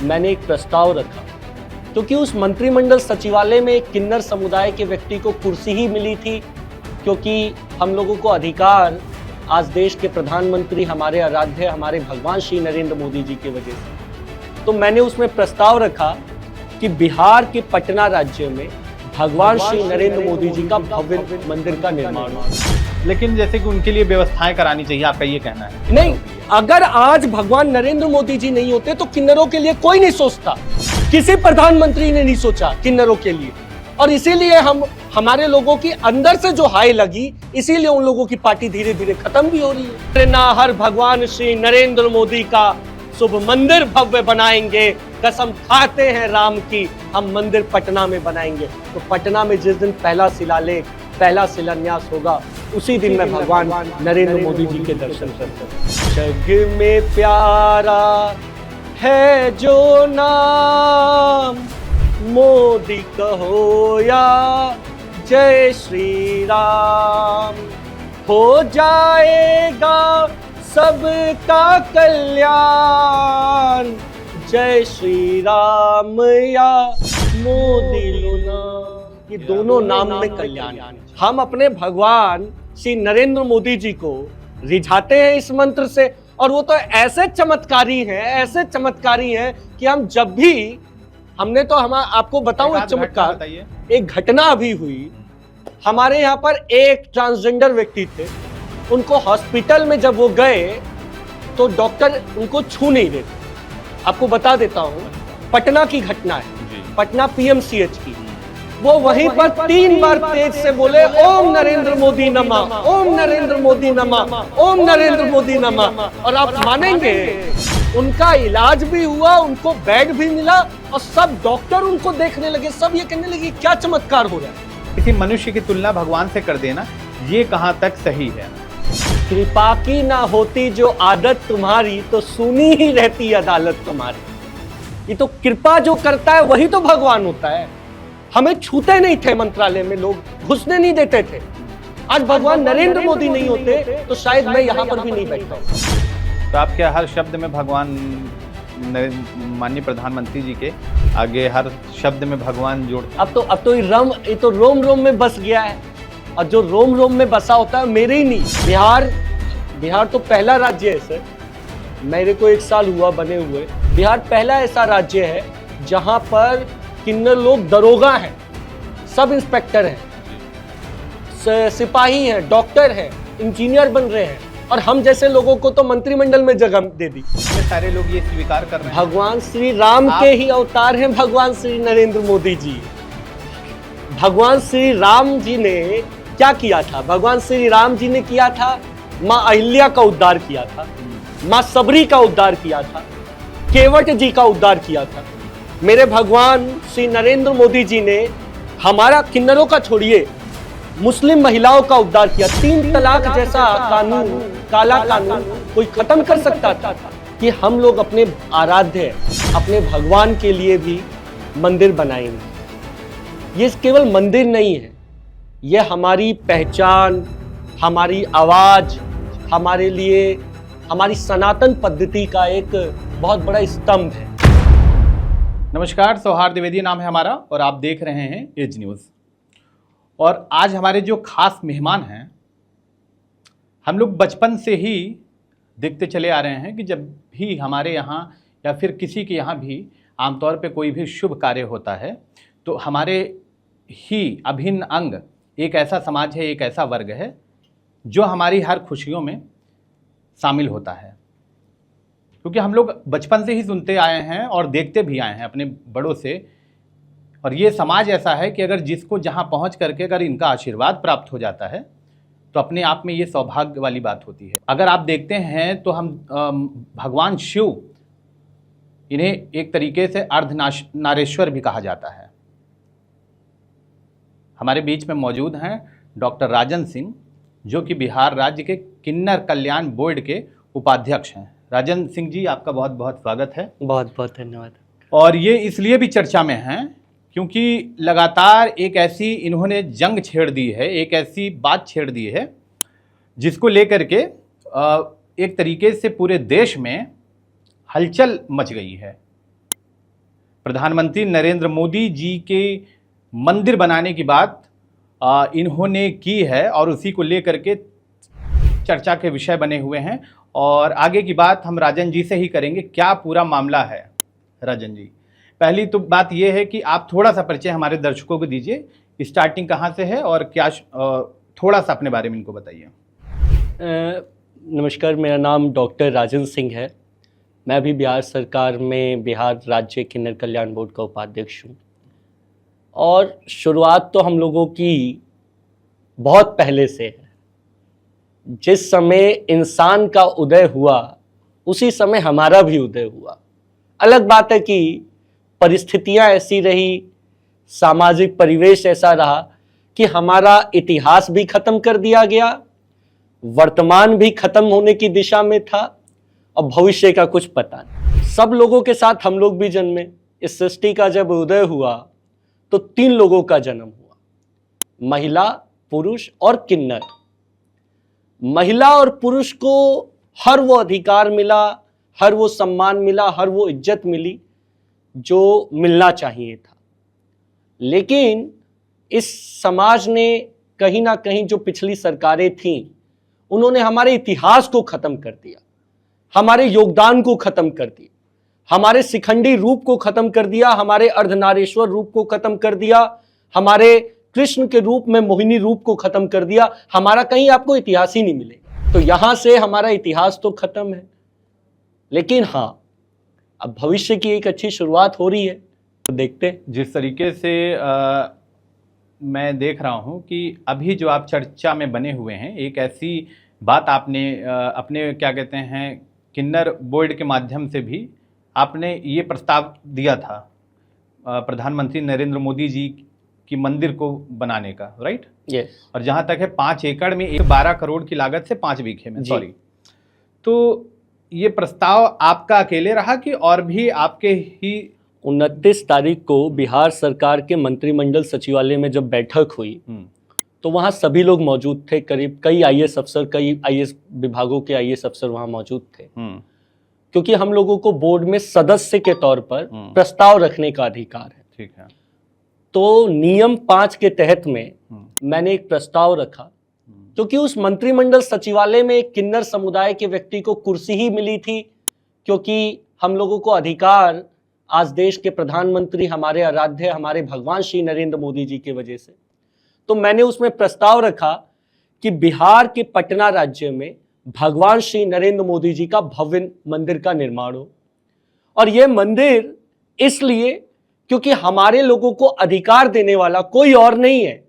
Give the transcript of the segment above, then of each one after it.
मैंने एक प्रस्ताव रखा, क्योंकि उस मंत्रिमंडल सचिवालय में एक किन्नर समुदाय के व्यक्ति को कुर्सी ही मिली थी, क्योंकि हम लोगों को अधिकार आज देश के प्रधानमंत्री हमारे आराध्य हमारे भगवान श्री नरेंद्र मोदी जी की वजह से। तो मैंने उसमें प्रस्ताव रखा कि बिहार के पटना राज्य में भगवान श्री नरेंद्र मोदी जी का भव्य मंदिर का निर्माण हो। लेकिन जैसे कि उनके लिए व्यवस्थाएं करानी चाहिए, आपका ये कहना है? नहीं, अगर आज भगवान नरेंद्र मोदी जी नहीं होते तो किन्नरों के लिए कोई नहीं सोचता। किसी प्रधानमंत्री ने नहीं सोचा किन्नरों के लिए, और इसीलिए हमारे लोगों की अंदर से जो हाय लगी, इसीलिए उन लोगों की पार्टी धीरे धीरे खत्म भी हो रही है। ना हर भगवान श्री नरेंद्र मोदी का शुभ मंदिर भव्य बनाएंगे, कसम खाते हैं राम की, हम मंदिर पटना में बनाएंगे। तो पटना में जिस दिन पहला शिलान्यास होगा, उसी दिन मैं भगवान नरेंद्र मोदी जी के दर्शन करूंगा। जग में प्यारा है जो नाम, मोदी कहो या जय श्री राम, हो जाएगा सबका कल्याण, जय श्री राम या मोदी लुना। ये दोनों नाम में कल्याण। हम अपने भगवान श्री नरेंद्र मोदी जी को रिझाते हैं इस मंत्र से, और वो तो ऐसे चमत्कारी हैं कि हम जब भी हमने तो आपको बताऊं एक चमत्कार, एक घटना अभी हुई। हमारे यहाँ पर एक ट्रांसजेंडर व्यक्ति थे, उनको हॉस्पिटल में जब वो गए तो डॉक्टर उनको छू नहीं देते। आपको बता देता हूँ, पटना की घटना है, पटना पीएमसीएच की। वो वहीं पर 3 बार तेज से बोले, ओम नरेंद्र मोदी नमः, ओम नरेंद्र मोदी नमः, ओम नरेंद्र मोदी नमः। और आप मानेंगे, उनका इलाज भी हुआ, उनको बेड भी मिला, और सब डॉक्टर उनको देखने लगे, सब ये कहने लगे क्या चमत्कार हो रहा है। किसी मनुष्य की तुलना भगवान से कर देना, ये कहां तक सही है? कृपा की ना होती जो आदत तुम्हारी, तो सुनी ही रहती अदालत तुम्हारी। ये तो कृपा जो करता है वही तो भगवान होता है। हमें छूते नहीं थे मंत्रालय में, लोग घुसने नहीं देते थे। आज भगवान नरेंद्र मोदी नहीं होते तो शायद मैं यहाँ पर भी नहीं बैठता। तो आप क्या हर शब्द में भगवान, माननीय प्रधानमंत्री जी के आगे हर शब्द में भगवान जोड़ते? अब तो ये तो रोम रोम में बस गया है, और जो रोम रोम में बसा होता है मेरे ही नहीं। बिहार तो पहला राज्य है सर, मेरे को 1 साल हुआ बने हुए। बिहार पहला ऐसा राज्य है जहां पर किन्नर लोग दरोगा हैं, सब इंस्पेक्टर हैं, सिपाही हैं, डॉक्टर हैं, इंजीनियर बन रहे हैं, और हम जैसे लोगों को तो मंत्रिमंडल में जगह दे दी। सारे लोग ये स्वीकार कर रहे हैं। भगवान श्री राम के ही अवतार हैं भगवान श्री नरेंद्र मोदी जी। भगवान श्री राम जी ने क्या किया था? भगवान श्री राम जी ने किया था, माँ अहिल्या का उद्धार किया था, माँ सबरी का उद्धार किया था, केवट जी का उद्धार किया था। मेरे भगवान श्री नरेंद्र मोदी जी ने हमारा किन्नरों का छोड़िए, मुस्लिम महिलाओं का उद्धार किया। 3 तलाक जैसा कानून, काला कानून कोई खत्म कर सकता था कि हम लोग अपने आराध्य, अपने भगवान के लिए भी मंदिर बनाएंगे। ये केवल मंदिर नहीं है, ये हमारी पहचान, हमारी आवाज, हमारे लिए हमारी सनातन पद्धति का एक बहुत बड़ा स्तंभ है। नमस्कार, सौहार्द द्विवेदी नाम है हमारा, और आप देख रहे हैं एज न्यूज़। और आज हमारे जो खास मेहमान हैं, हम लोग बचपन से ही देखते चले आ रहे हैं कि जब भी हमारे यहाँ या फिर किसी के यहाँ भी आमतौर पे कोई भी शुभ कार्य होता है, तो हमारे ही अभिन्न अंग एक ऐसा समाज है, एक ऐसा वर्ग है जो हमारी हर खुशियों में शामिल होता है। क्योंकि हम लोग बचपन से ही सुनते आए हैं और देखते भी आए हैं अपने बड़ों से, और ये समाज ऐसा है कि अगर जिसको जहाँ पहुँच करके अगर इनका आशीर्वाद प्राप्त हो जाता है तो अपने आप में ये सौभाग्य वाली बात होती है। अगर आप देखते हैं तो हम भगवान शिव, इन्हें एक तरीके से अर्धनारेश्वर भी कहा जाता है। हमारे बीच में मौजूद हैं डॉक्टर राजन सिंह, जो कि बिहार राज्य के किन्नर कल्याण बोर्ड के उपाध्यक्ष हैं। राजन सिंह जी, आपका बहुत बहुत स्वागत है। बहुत बहुत धन्यवाद। और ये इसलिए भी चर्चा में हैं क्योंकि लगातार एक ऐसी इन्होंने जंग छेड़ दी है, एक ऐसी बात छेड़ दी है जिसको लेकर के एक तरीके से पूरे देश में हलचल मच गई है। प्रधानमंत्री नरेंद्र मोदी जी के मंदिर बनाने की बात इन्होंने की है और उसी को लेकर के चर्चा के विषय बने हुए हैं। और आगे की बात हम राजन जी से ही करेंगे, क्या पूरा मामला है। राजन जी, पहली तो बात यह है कि आप थोड़ा सा परिचय हमारे दर्शकों को दीजिए, स्टार्टिंग कहाँ से है और क्या थोड़ा सा अपने बारे में इनको बताइए। नमस्कार, मेरा नाम डॉक्टर राजन सिंह है। मैं भी बिहार सरकार में बिहार राज्य किन्नर कल्याण बोर्ड का उपाध्यक्ष हूँ। और शुरुआत तो हम लोगों की बहुत पहले से है। जिस समय इंसान का उदय हुआ उसी समय हमारा भी उदय हुआ। अलग बात है कि परिस्थितियां ऐसी रही, सामाजिक परिवेश ऐसा रहा कि हमारा इतिहास भी खत्म कर दिया गया, वर्तमान भी खत्म होने की दिशा में था और भविष्य का कुछ पता नहीं। सब लोगों के साथ हम लोग भी जन्मे। इस सृष्टि का जब उदय हुआ तो 3 लोगों का जन्म हुआ, महिला, पुरुष और किन्नर। महिला और पुरुष को हर वो अधिकार मिला, हर वो सम्मान मिला, हर वो इज्जत मिली जो मिलना चाहिए था। लेकिन इस समाज ने कहीं ना कहीं, जो पिछली सरकारें थीं, उन्होंने हमारे इतिहास को खत्म कर दिया, हमारे योगदान को खत्म कर दिया, हमारे शिखंडी रूप को खत्म कर दिया, हमारे अर्धनारीश्वर रूप को खत्म कर दिया, हमारे कृष्ण के रूप में मोहिनी रूप को खत्म कर दिया। हमारा कहीं आपको इतिहास ही नहीं मिलेगा। तो यहां से हमारा इतिहास तो खत्म है, लेकिन हाँ, अब भविष्य की एक अच्छी शुरुआत हो रही है, तो देखते हैं। जिस तरीके से मैं देख रहा हूं कि अभी जो आप चर्चा में बने हुए हैं, एक ऐसी बात आपने अपने क्या कहते हैं किन्नर बोर्ड के माध्यम से भी आपने ये प्रस्ताव दिया था प्रधानमंत्री नरेंद्र मोदी जी की मंदिर को बनाने का, राइट? यस। और जहां तक है 5 एकड़ में 12 करोड़ की लागत से 5 बीघे में, सॉरी। तो ये प्रस्ताव आपका अकेले रहा कि और भी आपके ही? 29 तारीख को बिहार सरकार के मंत्रिमंडल सचिवालय में जब बैठक हुई तो वहाँ सभी लोग मौजूद थे। करीब कई आईएएस अफसर, कई आईएएस विभागों के आईएएस अफसर वहाँ मौजूद थे, क्योंकि हम लोगों को बोर्ड में सदस्य के तौर पर प्रस्ताव रखने का अधिकार है। ठीक है। तो नियम 5 के तहत में मैंने एक प्रस्ताव रखा, क्योंकि उस मंत्रिमंडल सचिवालय में एक किन्नर समुदाय के व्यक्ति को कुर्सी ही मिली थी, क्योंकि हम लोगों को अधिकार आज देश के प्रधानमंत्री, हमारे आराध्य, हमारे भगवान श्री नरेंद्र मोदी जी की वजह से। तो मैंने उसमें प्रस्ताव रखा कि बिहार के पटना राज्य में भगवान श्री नरेंद्र मोदी जी का भव्य मंदिर का निर्माण हो। और यह मंदिर इसलिए क्योंकि हमारे लोगों को अधिकार देने वाला कोई और नहीं है,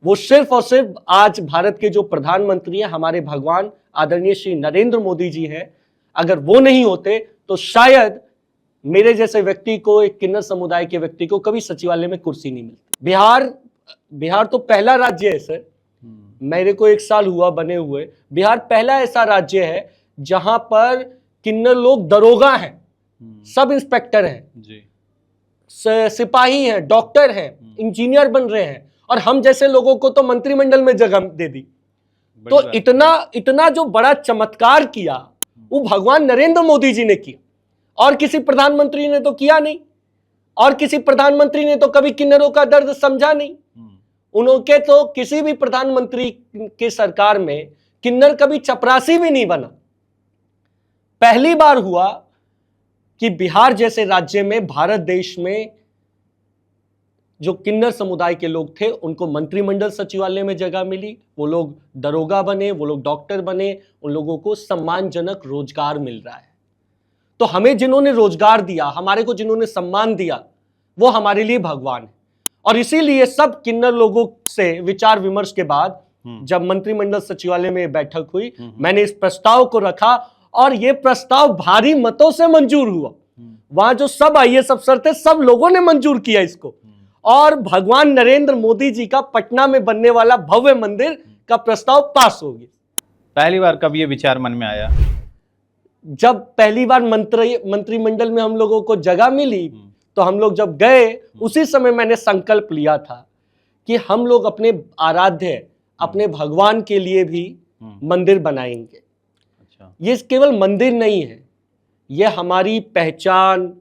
वो सिर्फ और सिर्फ आज भारत के जो प्रधानमंत्री हैं, हमारे भगवान आदरणीय श्री नरेंद्र मोदी जी हैं। अगर वो नहीं होते तो शायद मेरे जैसे व्यक्ति को, एक किन्नर समुदाय के व्यक्ति को, कभी सचिवालय में कुर्सी नहीं मिलती। बिहार तो पहला राज्य है सर, मेरे को 1 साल हुआ बने हुए। बिहार पहला ऐसा राज्य है जहां पर किन्नर लोग दरोगा हैं, सब इंस्पेक्टर हैं जी, सिपाही हैं, डॉक्टर हैं, इंजीनियर बन रहे हैं, और हम जैसे लोगों को तो मंत्रिमंडल में जगह दे दी। तो इतना जो बड़ा चमत्कार किया वो भगवान नरेंद्र मोदी जी ने किया, और किसी प्रधानमंत्री ने तो किया नहीं, और किसी प्रधानमंत्री ने तो कभी किन्नरों का दर्द समझा नहीं। उनके तो किसी भी प्रधानमंत्री के सरकार में किन्नर कभी चपरासी भी नहीं बना। पहली बार हुआ कि बिहार जैसे राज्य में, भारत देश में, जो किन्नर समुदाय के लोग थे उनको मंत्रिमंडल सचिवालय में जगह मिली। वो लोग दरोगा बने, वो लोग डॉक्टर बने, उन लोगों को सम्मानजनक रोजगार मिल रहा है। तो हमें जिन्होंने रोजगार दिया, हमारे को जिन्होंने सम्मान दिया, वो हमारे लिए भगवान है। और इसीलिए सब किन्नर लोगों से विचार विमर्श के बाद जब मंत्रिमंडल सचिवालय में बैठक हुई, मैंने इस प्रस्ताव को रखा और यह प्रस्ताव भारी मतों से मंजूर हुआ। वहां जो सब आईएएस अफसर थे, सब लोगों ने मंजूर किया इसको, और भगवान नरेंद्र मोदी जी का पटना में बनने वाला भव्य मंदिर का प्रस्ताव पास हो गया। पहली बार कब ये विचार मन में आया? जब पहली बार मंत्रिमंडल में हम लोगों को जगह मिली, तो हम लोग जब गए, उसी समय मैंने संकल्प लिया था कि हम लोग अपने आराध्य, अपने भगवान के लिए भी मंदिर बनाएंगे। अच्छा। ये केवल मंदिर नहीं है, ये हमारी पहचान,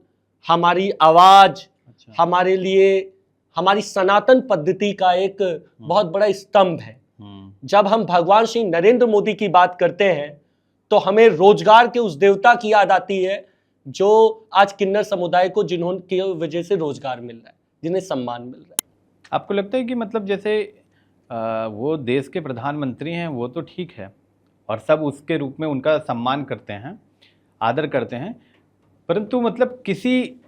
हमारी आवाज, अच्छा। हमारे लिए हमारी सनातन पद्धति का एक बहुत बड़ा स्तंभ है। जब हम भगवान श्री नरेंद्र मोदी की बात करते हैं तो हमें रोजगार के उस देवता की याद आती है जो आज किन्नर समुदाय को जिन्होंने वजह से रोजगार मिल रहा है, जिन्हें सम्मान मिल रहा है। आपको लगता है कि मतलब जैसे वो देश के प्रधानमंत्री हैं, वो तो ठीक है और सब उसके रूप में उनका सम्मान करते हैं, आदर करते हैं, परंतु मतलब किसी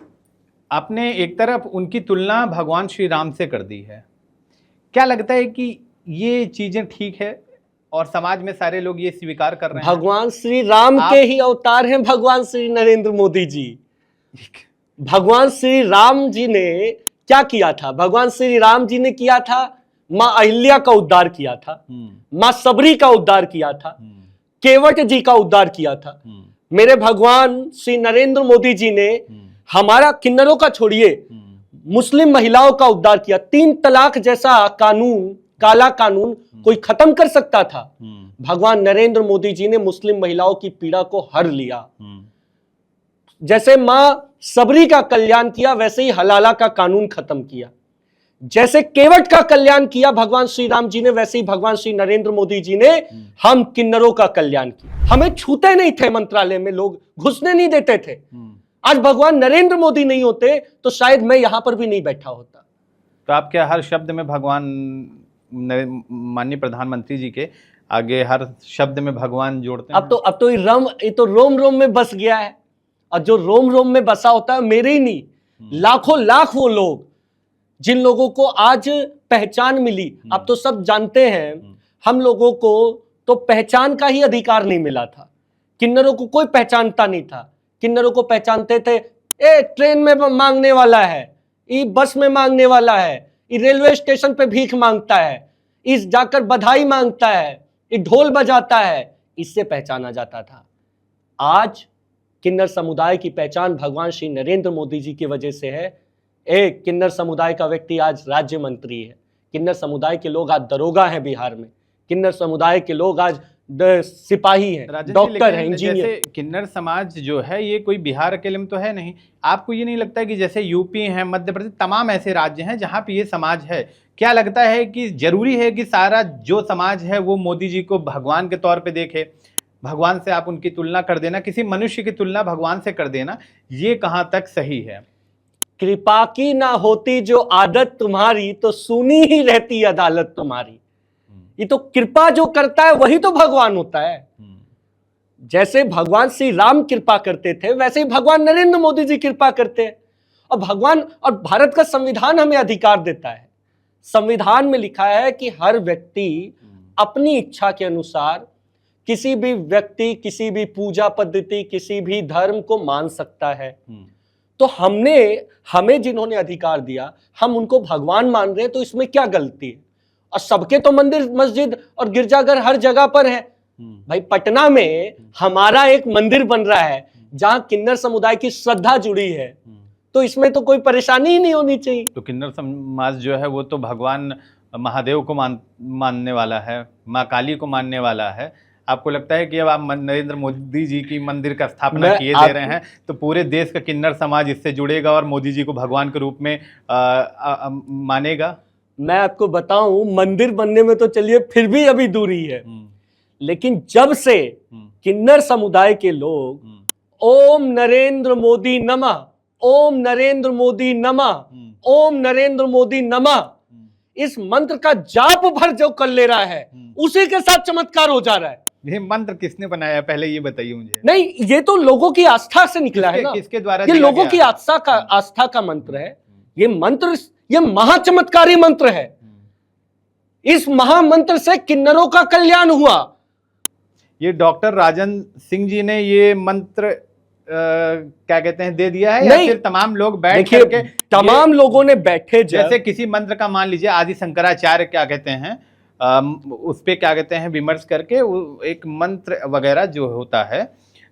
आपने एक तरफ उनकी तुलना भगवान श्री राम से कर दी है। क्या लगता है कि ये चीज़ें ठीक है और समाज में सारे लोग ये स्वीकार कर रहे हैं? भगवान श्री राम के ही अवतार हैं भगवान श्री नरेंद्र मोदी जी। भगवान श्री राम जी ने क्या किया था? भगवान श्री राम जी ने किया था, मां अहिल्या का उद्धार किया था, मां सबरी का उद्धार किया था, केवट जी का उद्धार किया था। मेरे भगवान श्री नरेंद्र मोदी जी ने हमारा किन्नरों का छोड़िए, मुस्लिम महिलाओं का उद्धार किया। 3 तलाक जैसा कानून, काला कानून कोई खत्म कर सकता था? भगवान नरेंद्र मोदी जी ने मुस्लिम महिलाओं की पीड़ा को हर लिया। जैसे मां सबरी का कल्याण किया, वैसे ही हलाला का कानून खत्म किया। जैसे केवट का कल्याण किया भगवान श्री राम जी ने, वैसे ही भगवान श्री नरेंद्र मोदी जी ने हम किन्नरों का कल्याण किया। हमें छूते नहीं थे, मंत्रालय में लोग घुसने नहीं देते थे। आज भगवान नरेंद्र मोदी नहीं होते तो शायद मैं यहां पर भी नहीं बैठा होता। तो आप क्या हर शब्द में भगवान, माननीय प्रधानमंत्री जी के आगे हर शब्द में भगवान जोड़ते हैं? अब तो ये तो रोम रोम में बस गया है, और जो रोम रोम में बसा होता है मेरे ही नहीं, लाखों लाख वो लोग जिन लोगों को आज पहचान मिली। अब तो सब जानते हैं, हम लोगों को तो पहचान का ही अधिकार नहीं मिला था। किन्नरों को कोई पहचानता नहीं था। किन्नरों को पहचानते थे, ए ट्रेन में मांगने वाला है, ये बस में मांगने वाला है, ये रेलवे स्टेशन पे भीख मांगता है, इस जाकर बधाई मांगता है, ये ढोल बजाता है, इससे पहचाना जाता था। आज किन्नर समुदाय की पहचान भगवान श्री नरेंद्र मोदी जी की वजह से है। एक किन्नर समुदाय का व्यक्ति आज राज्य मंत्री है, किन्नर समुदाय के लोग आज दरोगा हैं बिहार में, किन्नर समुदाय के लोग आज सिपाही हैं, डॉक्टर हैं, इंजीनियर। जैसे किन्नर समाज जो है ये कोई बिहार अकेले में तो है नहीं। आपको ये नहीं लगता कि जैसे यूपी है, मध्य प्रदेश, तमाम ऐसे राज्य हैं जहाँ पे ये समाज है, क्या लगता है कि जरूरी है कि सारा जो समाज है वो मोदी जी को भगवान के तौर पे देखे? भगवान से आप उनकी तुलना कर देना, किसी मनुष्य की तुलना भगवान से कर देना, ये कहाँ तक सही है? कृपा की ना होती जो आदत तुम्हारी, तो सुनी ही रहती अदालत तुम्हारी। ये तो कृपा जो करता है वही तो भगवान होता है। जैसे भगवान श्री राम कृपा करते थे, वैसे ही भगवान नरेंद्र मोदी जी कृपा करते हैं। और भगवान और भारत का संविधान हमें अधिकार देता है। संविधान में लिखा है कि हर व्यक्ति अपनी इच्छा के अनुसार किसी भी व्यक्ति, किसी भी पूजा पद्धति, किसी भी धर्म को मान सकता है। तो हमें जिन्होंने अधिकार दिया, हम उनको भगवान मान रहे हैं, तो इसमें क्या गलती है? और सबके तो मंदिर, मस्जिद और गिरजाघर हर जगह पर है। भाई पटना में हमारा एक मंदिर बन रहा है जहां किन्नर समुदाय की श्रद्धा जुड़ी है, तो इसमें तो कोई परेशानी ही नहीं होनी चाहिए। तो किन्नर समाज जो है वो तो भगवान महादेव को मानने वाला है, माँ काली को मानने वाला है। आपको लगता है कि अब आप नरेंद्र मोदी जी की मंदिर का स्थापना किए दे रहे हैं तो पूरे देश का किन्नर समाज इससे जुड़ेगा और मोदी जी को भगवान के रूप में मानेगा? मैं आपको बताऊं, मंदिर बनने में तो चलिए फिर भी अभी दूरी है, लेकिन जब से किन्नर समुदाय के लोग ओम नरेंद्र मोदी नमः, ओम नरेंद्र मोदी नमः, ओम नरेंद्र मोदी नमः, इस मंत्र का जाप भर जो कर ले रहा है, उसी के साथ चमत्कार हो जा रहा है। ये मंत्र किसने बनाया पहले ये बताइए मुझे। नहीं, ये तो लोगों की आस्था से निकला है ना। किसके द्वारा? ये लोगों की आस्था का मंत्र है। ये मंत्र, ये महाचमत्कारी मंत्र है। इस महामंत्र से किन्नरों का कल्याण हुआ। ये डॉक्टर राजन सिंह जी ने ये मंत्र क्या कहते हैं दे दिया है, नहीं, या फिर तमाम लोग बैठ करके, तमाम लोगों ने बैठे, जैसे किसी मंत्र का मान लीजिए आदि शंकराचार्य क्या कहते हैं उस पे क्या कहते हैं विमर्श करके एक मंत्र वगैरह जो होता है,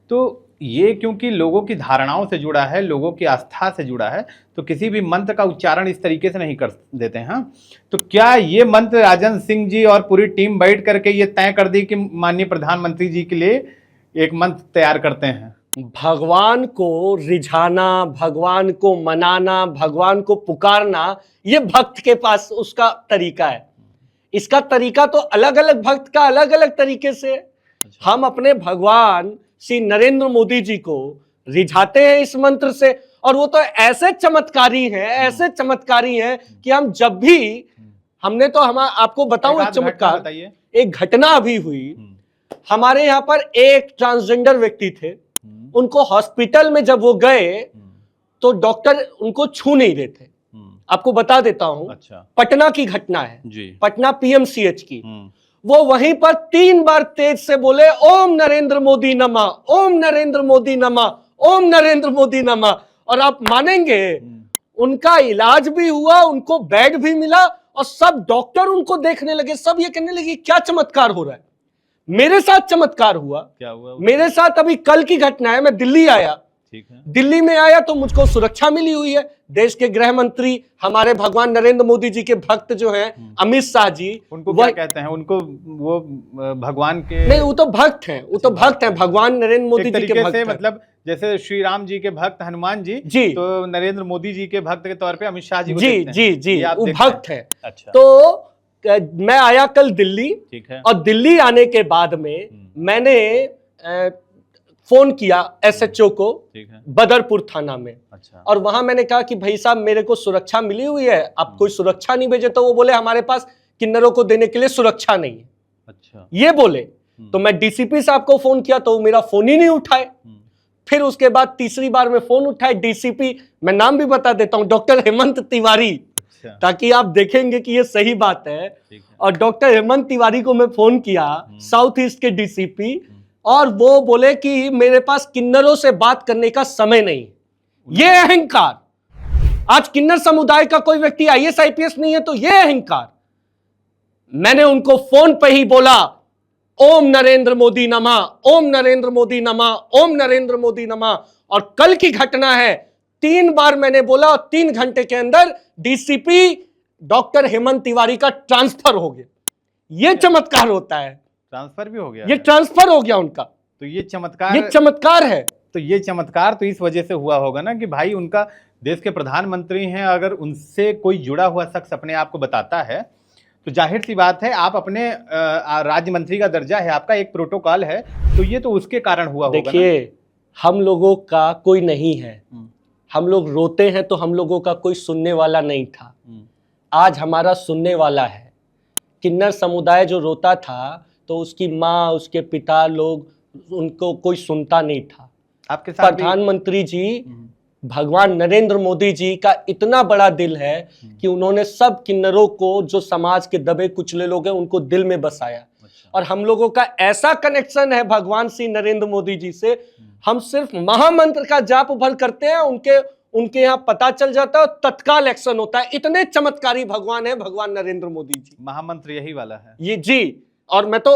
तो ये क्योंकि लोगों की धारणाओं से जुड़ा है, लोगों की आस्था से जुड़ा है, तो किसी भी मंत्र का उच्चारण इस तरीके से नहीं कर देते हैं। तो क्या ये मंत्र राजन सिंह जी और पूरी टीम बैठ करके ये तय कर दी कि माननीय प्रधानमंत्री जी के लिए एक मंत्र तैयार करते हैं? भगवान को रिझाना, भगवान को मनाना, भगवान को पुकारना, ये भक्त के पास उसका तरीका है। इसका तरीका तो अलग अलग भक्त का अलग अलग तरीके से है। हम अपने भगवान श्री नरेंद्र मोदी जी को रिझाते हैं इस मंत्र से, और वो तो ऐसे चमत्कारी हैं, ऐसे चमत्कारी हैं कि हम जब भी, हमने तो हम आपको बताऊं एक चमत्कार, एक घटना अभी हुई। हमारे यहाँ पर एक ट्रांसजेंडर व्यक्ति थे, उनको हॉस्पिटल में जब वो गए तो डॉक्टर उनको छू नहीं रहे थे। आपको बता देता हूं, अच्छा। पटना की घटना है जी। पटना पीएमसीएच की। वो वहीं पर 3 बार तेज से बोले, ओम नरेंद्र मोदी नमः, ओम नरेंद्र मोदी नमः, ओम नरेंद्र मोदी नमः। और आप मानेंगे, उनका इलाज भी हुआ, उनको बेड भी मिला, और सब डॉक्टर उनको देखने लगे, सब ये कहने लगे क्या चमत्कार हो रहा है। मेरे साथ चमत्कार हुआ। क्या हुआ? मेरे साथ अभी कल की घटना है, मैं दिल्ली आया। ठीक है। दिल्ली में आया तो मुझको सुरक्षा मिली हुई है। देश के गृह मंत्री, हमारे भगवान नरेंद्र मोदी जी के भक्त जो हैं अमित शाह जी, उनको क्या कहते हैं? उनको वो भगवान के नहीं, वो तो भक्त हैं, वो तो भक्त हैं, भगवान नरेंद्र मोदी जी के भक्त हैं। मतलब जैसे श्री राम जी के भक्त हनुमान जी, तो नरेंद्र मोदी जी के भक्त के तौर पे अमित शाह जी को देखते हैं। जी जी जी, वो भक्त है। अच्छा। तो मैं आया कल दिल्ली, ठीक है। और दिल्ली आने के बाद में मैंने फोन किया एसएचओ को, ठीक है, बदरपुर थाना में। अच्छा। और वहां मैंने कहा कि भाई साहब मेरे को सुरक्षा मिली हुई है, आप कोई सुरक्षा नहीं भेजे? तो वो बोले हमारे पास किन्नरों को देने के लिए सुरक्षा नहीं है। अच्छा, ये बोले। तो मैं डीसीपी साहब को फोन किया तो वो मेरा फोन ही नहीं उठाए। फिर उसके बाद तीसरी बार में फोन उठाए डीसीपी, मैं नाम भी बता देता हूं, डॉक्टर हेमंत तिवारी, ताकि आप देखेंगे कि ये सही बात है। और डॉक्टर हेमंत तिवारी को मैं फोन किया, साउथ ईस्ट के डीसीपी, और वो बोले कि मेरे पास किन्नरों से बात करने का समय नहीं। ये अहंकार, आज किन्नर समुदाय का कोई व्यक्ति आईएएस आईपीएस नहीं है तो ये अहंकार। मैंने उनको फोन पे ही बोला, ओम नरेंद्र मोदी नमः, ओम नरेंद्र मोदी नमः, ओम नरेंद्र मोदी नमः। और कल की घटना है, 3 बार मैंने बोला और 3 घंटे के अंदर डीसीपी डॉक्टर हेमंत तिवारी का ट्रांसफर हो गया। ये चमत्कार होता है। ट्रांसफर भी हो गया, ये ट्रांसफर हो गया उनका। तो ये चमत्कार, ये चमत्कार है। तो ये चमत्कार तो इस वजह से हुआ होगा ना कि भाई उनका देश के प्रधानमंत्री हैं, अगर उनसे कोई जुड़ा हुआ शख्स अपने आप को बताता है तो जाहिर सी बात है, आप अपने राज्य मंत्री का दर्जा है, आपका एक प्रोटोकॉल है, तो ये तो उसके कारण हुआ होगा। देखिए, हम लोगों का कोई नहीं है, हम लोग रोते हैं तो हम लोगों का कोई सुनने वाला नहीं था। आज हमारा सुनने वाला है। किन्नर समुदाय जो रोता था तो उसकी माँ, उसके पिता लोग, उनको कोई सुनता नहीं था। आपके साथ प्रधानमंत्री जी भगवान नरेंद्र मोदी जी का इतना बड़ा दिल है कि उन्होंने सब किन्नरों को, जो समाज के दबे कुचले लोग हैं, उनको दिल में बसाया। अच्छा। और हम लोगों का ऐसा कनेक्शन है भगवान श्री नरेंद्र मोदी जी से, हम सिर्फ महामंत्र का जाप भर करते हैं, उनके यहाँ पता चल जाता है और तत्काल एक्शन होता है। इतने चमत्कारी भगवान है भगवान नरेंद्र मोदी जी। महामंत्र यही वाला है ये जी। और मैं तो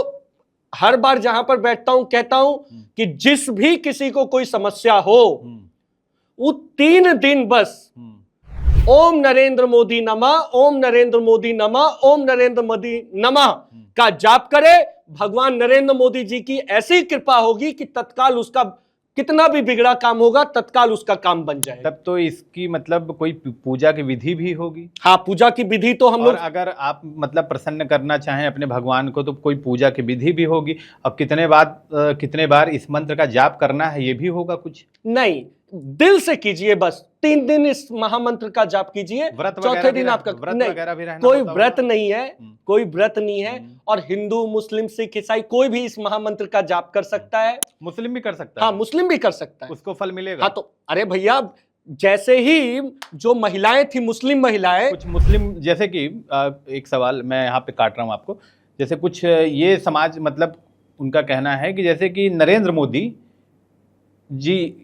हर बार जहां पर बैठता हूं कहता हूं कि जिस भी किसी को कोई समस्या हो, वो 3 दिन बस ओम नरेंद्र मोदी नमः, ओम नरेंद्र मोदी नमः, ओम नरेंद्र मोदी नमः का जाप करे। भगवान नरेंद्र मोदी जी की ऐसी कृपा होगी कि तत्काल उसका कितना भी बिगड़ा काम होगा, तत्काल उसका काम बन जाए। तब तो इसकी मतलब कोई पूजा की विधि भी होगी। हाँ, पूजा की विधि तो हम लोग, अगर आप मतलब प्रसन्न करना चाहें अपने भगवान को तो कोई पूजा की विधि भी होगी। अब कितने बार इस मंत्र का जाप करना है ये भी होगा कुछ नहीं, दिल से कीजिए, बस 3 दिन इस महामंत्र का जाप कीजिए। चौथे दिन आपका व्रत वगैरह भी रहना, कोई व्रत नहीं है, कोई व्रत नहीं है। और हिंदू, मुस्लिम, सिख, ईसाई कोई भी इस महामंत्र का जाप कर सकता है। मुस्लिम भी कर सकता है। हाँ, मुस्लिम भी कर सकता है, उसको फल मिलेगा। हाँ, तो अरे भैया, जैसे ही जो महिलाएं थी, मुस्लिम महिलाएं, कुछ मुस्लिम, जैसे कि एक सवाल मैं यहाँ पे काट रहा हूँ आपको, जैसे कुछ ये समाज, मतलब उनका कहना है कि जैसे कि नरेंद्र मोदी जी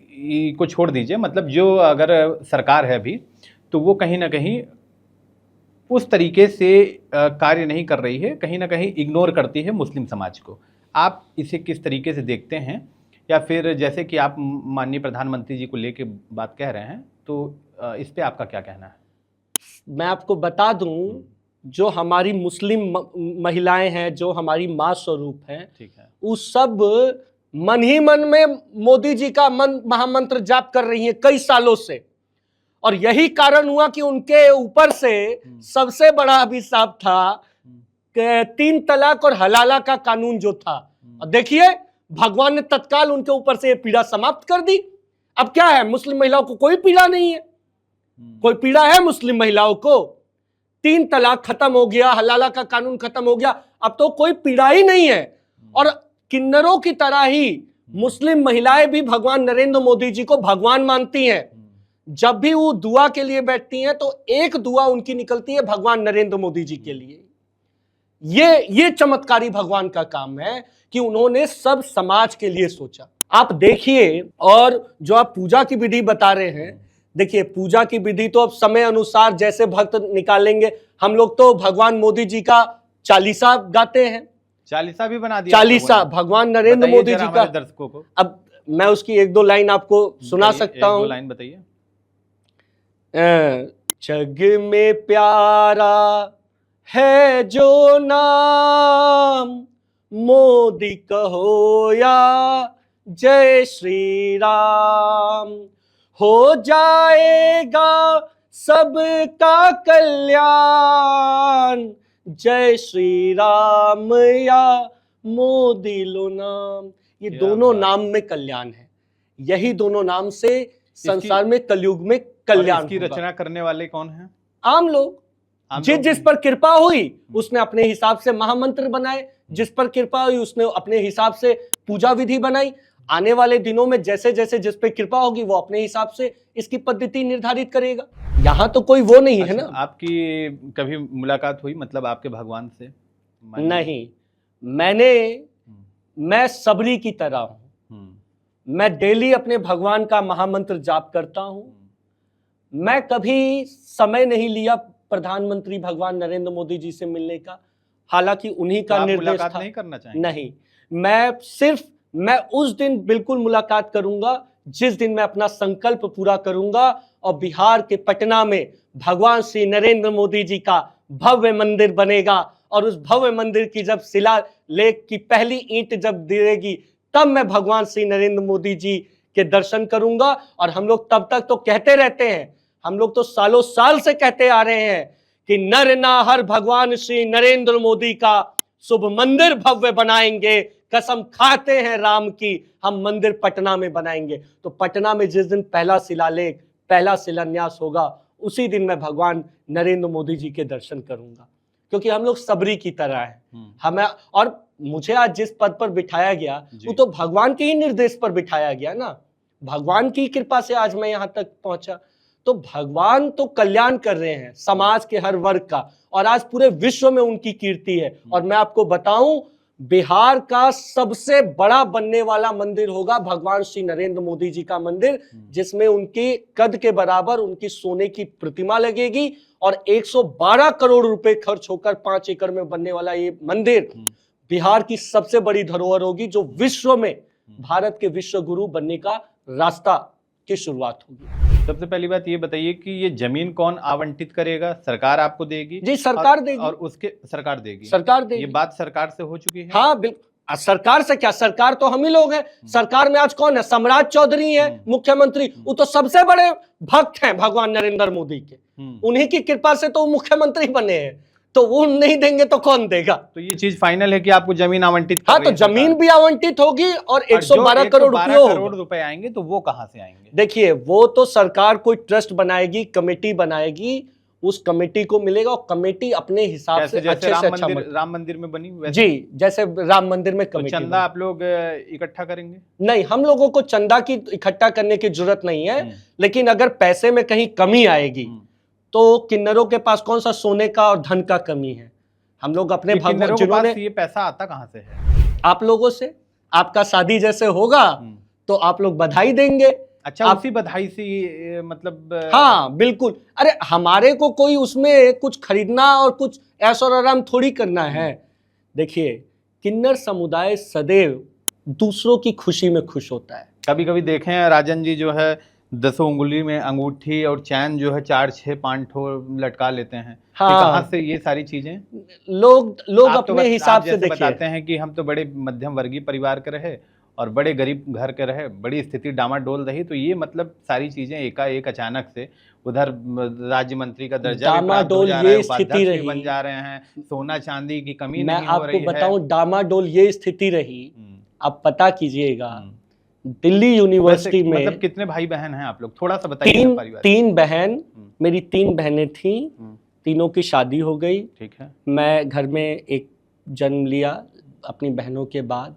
को छोड़ दीजिए, मतलब जो अगर सरकार है अभी, तो वो कहीं ना कहीं उस तरीके से कार्य नहीं कर रही है, कहीं ना कहीं इग्नोर करती है मुस्लिम समाज को। आप इसे किस तरीके से देखते हैं? या फिर जैसे कि आप माननीय प्रधानमंत्री जी को लेके बात कह रहे हैं, तो इस पे आपका क्या कहना है? मैं आपको बता दूं, जो हमारी मुस्लिम महिलाएं हैं, जो हमारी माँ स्वरूप हैं, ठीक है, वो सब मन ही मन में मोदी जी का महामंत्र जाप कर रही हैं कई सालों से, और यही कारण हुआ कि उनके ऊपर से सबसे बड़ा अभिशाप था कि 3 तलाक और हलाला का कानून जो था। और देखिए भगवान ने तत्काल उनके ऊपर से ये पीड़ा समाप्त कर दी। अब क्या है, मुस्लिम महिलाओं को कोई पीड़ा नहीं है, कोई पीड़ा है मुस्लिम महिलाओं को? 3 तलाक खत्म हो गया, हलाला का कानून खत्म हो गया, अब तो कोई पीड़ा ही नहीं है। और किन्नरों की तरह ही मुस्लिम महिलाएं भी भगवान नरेंद्र मोदी जी को भगवान मानती हैं। जब भी वो दुआ के लिए बैठती हैं तो एक दुआ उनकी निकलती है भगवान नरेंद्र मोदी जी के लिए। ये चमत्कारी भगवान का काम है कि उन्होंने सब समाज के लिए सोचा। आप देखिए, और जो आप पूजा की विधि बता रहे हैं, देखिए पूजा की विधि तो अब समय अनुसार जैसे भक्त निकालेंगे। हम लोग तो भगवान मोदी जी का चालीसा गाते हैं, चालीसा भी बना दिया, चालीसा भगवान नरेंद्र मोदी जी का। दर्शकों को अब मैं उसकी 1-2 लाइन आपको सुना सकता हूं। 1-2 लाइन बताइए। जग में प्यारा है जो नाम, मोदी कहो या जय श्री राम, हो जाएगा सबका कल्याण, जय श्री राम या मोदी लो नाम। ये दोनों नाम में कल्याण है, यही दोनों नाम से संसार में कलयुग में कल्याण। इसकी रचना करने वाले कौन हैं? आम लोग। जिस पर कृपा हुई उसने अपने हिसाब से महामंत्र बनाए, जिस पर कृपा हुई उसने अपने हिसाब से पूजा विधि बनाई। आने वाले दिनों में जैसे जैसे जिस पे कृपा होगी वो अपने हिसाब से इसकी पद्धति निर्धारित करेगा। यहाँ तो कोई वो नहीं है ना। आपकी कभी मुलाकात हुई मतलब आपके भगवान से? नहीं, मैं सबरी की तरह हूं। मैं डेली अपने भगवान का महामंत्र जाप करता हूं। मैं कभी समय नहीं लिया प्रधानमंत्री भगवान नरेंद्र मोदी जी से मिलने का, हालांकि उन्हीं का निर्देश था। नहीं करना चाहिए? नहीं, मैं उस दिन बिल्कुल मुलाकात करूंगा जिस दिन मैं अपना संकल्प पूरा करूंगा और बिहार के पटना में भगवान श्री नरेंद्र मोदी जी का भव्य मंदिर बनेगा, और उस भव्य मंदिर की जब शिलालेख की पहली ईंट जब गिरेगी तब मैं भगवान श्री नरेंद्र मोदी जी के दर्शन करूंगा। और हम लोग तब तक तो कहते रहते हैं, हम लोग तो सालों साल से कहते आ रहे हैं कि नर नाहर भगवान श्री नरेंद्र मोदी का शुभ मंदिर भव्य बनाएंगे, कसम खाते हैं राम की हम मंदिर पटना में बनाएंगे। तो पटना में जिस दिन पहला शिलालेख, पहला शिलान्यास होगा, उसी दिन मैं भगवान नरेंद्र मोदी जी के दर्शन करूंगा, क्योंकि हम लोग सबरी की तरह हैं। हमें, और मुझे आज जिस पद पर बिठाया गया वो तो भगवान के ही निर्देश पर बिठाया गया ना, भगवान की कृपा से आज मैं यहाँ तक पहुंचा। तो भगवान तो कल्याण कर रहे हैं समाज के हर वर्ग का, और आज पूरे विश्व में उनकी कीर्ति है। और मैं आपको बताऊं, बिहार का सबसे बड़ा बनने वाला मंदिर होगा भगवान श्री नरेंद्र मोदी जी का मंदिर, जिसमें उनकी कद के बराबर उनकी सोने की प्रतिमा लगेगी, और 112 करोड़ रुपए खर्च होकर 5 एकड़ में बनने वाला ये मंदिर बिहार की सबसे बड़ी धरोहर होगी, जो विश्व में भारत के विश्व गुरु बनने का रास्ता की शुरुआत होगी। सबसे पहली बात ये बताइए कि ये जमीन कौन आवंटित करेगा? सरकार आपको देगी? जी, सरकार देगी। और उसके सरकार देगी? सरकार देगी। ये बात सरकार से हो चुकी है? हाँ बिल्कुल। सरकार से क्या, सरकार तो हम ही लोग हैं। सरकार में आज कौन है? सम्राट चौधरी है मुख्यमंत्री, वो तो सबसे बड़े भक्त हैं भगवान नरेंद्र मोदी के, उन्हीं की कृपा से तो मुख्यमंत्री बने हैं। तो वो नहीं देंगे तो कौन देगा? तो ये चीज फाइनल है कि आपको जमीन आवंटित? हाँ, तो जमीन भी आवंटित होगी और 112 करोड़ रुपए आएंगे, तो वो कहां से आएंगे? देखिए, वो तो सरकार कोई ट्रस्ट बनाएगी, कमेटी बनाएगी, उस कमेटी को मिलेगा, और कमेटी अपने हिसाब से अच्छे से अच्छा राम मंदिर में बनी वैसे? जी, जैसे राम मंदिर में कमेटी। तो चंदा आप लोग इकट्ठा करेंगे? नहीं, हम लोगों को चंदा की इकट्ठा करने की जरूरत नहीं है, लेकिन अगर पैसे में कहीं कमी आएगी तो किन्नरों के पास कौन सा सोने का और धन का कमी है? हम लोग अपने भगवान, जिन्होंने ये पैसा आता कहां से है? आप लोगों से। आपका शादी जैसे होगा तो आप लोग बधाई देंगे। अच्छा, उसी बधाई से मतलब? हाँ बिल्कुल। अरे हमारे को कोई उसमें कुछ खरीदना और कुछ ऐशो आराम थोड़ी करना है। देखिए, किन्नर समुदाय सदैव दूसरों की खुशी में खुश होता है। कभी कभी देखें राजन जी जो है 10 उंगली में अंगूठी और चैन जो है 4-6-5 लटका लेते हैं। हाँ, कहाँ से ये सारी चीजें? लोग अपने हिसाब से देखिए, बताते हैं कि हम तो बड़े मध्यम वर्गीय परिवार के रहे और बड़े गरीब घर के रहे, बड़ी स्थिति डामाडोल रही, तो ये मतलब सारी चीजें एकाएक अचानक से उधर राज्य मंत्री का दर्जा भी प्राप्त हो डामाडोल जा रहा है, ये स्थिति उपाध्यक्ष भी रही। बन जा रहे हैं, सोना चांदी की कमी मैं नहीं हो आपको रही है। बताऊं, डामाडोल ये स्थिति रही, आप पता कीजिएगा। हम्म। दिल्ली यूनिवर्सिटी वैसे में मतलब कितने भाई बहन हैं आप लोग, थोड़ा सा बताइए ना परिवार। तीन बहन, मेरी 3 बहनें थी, तीनों की शादी हो गई। ठीक है। मैं घर में एक जन्म लिया अपनी बहनों के बाद।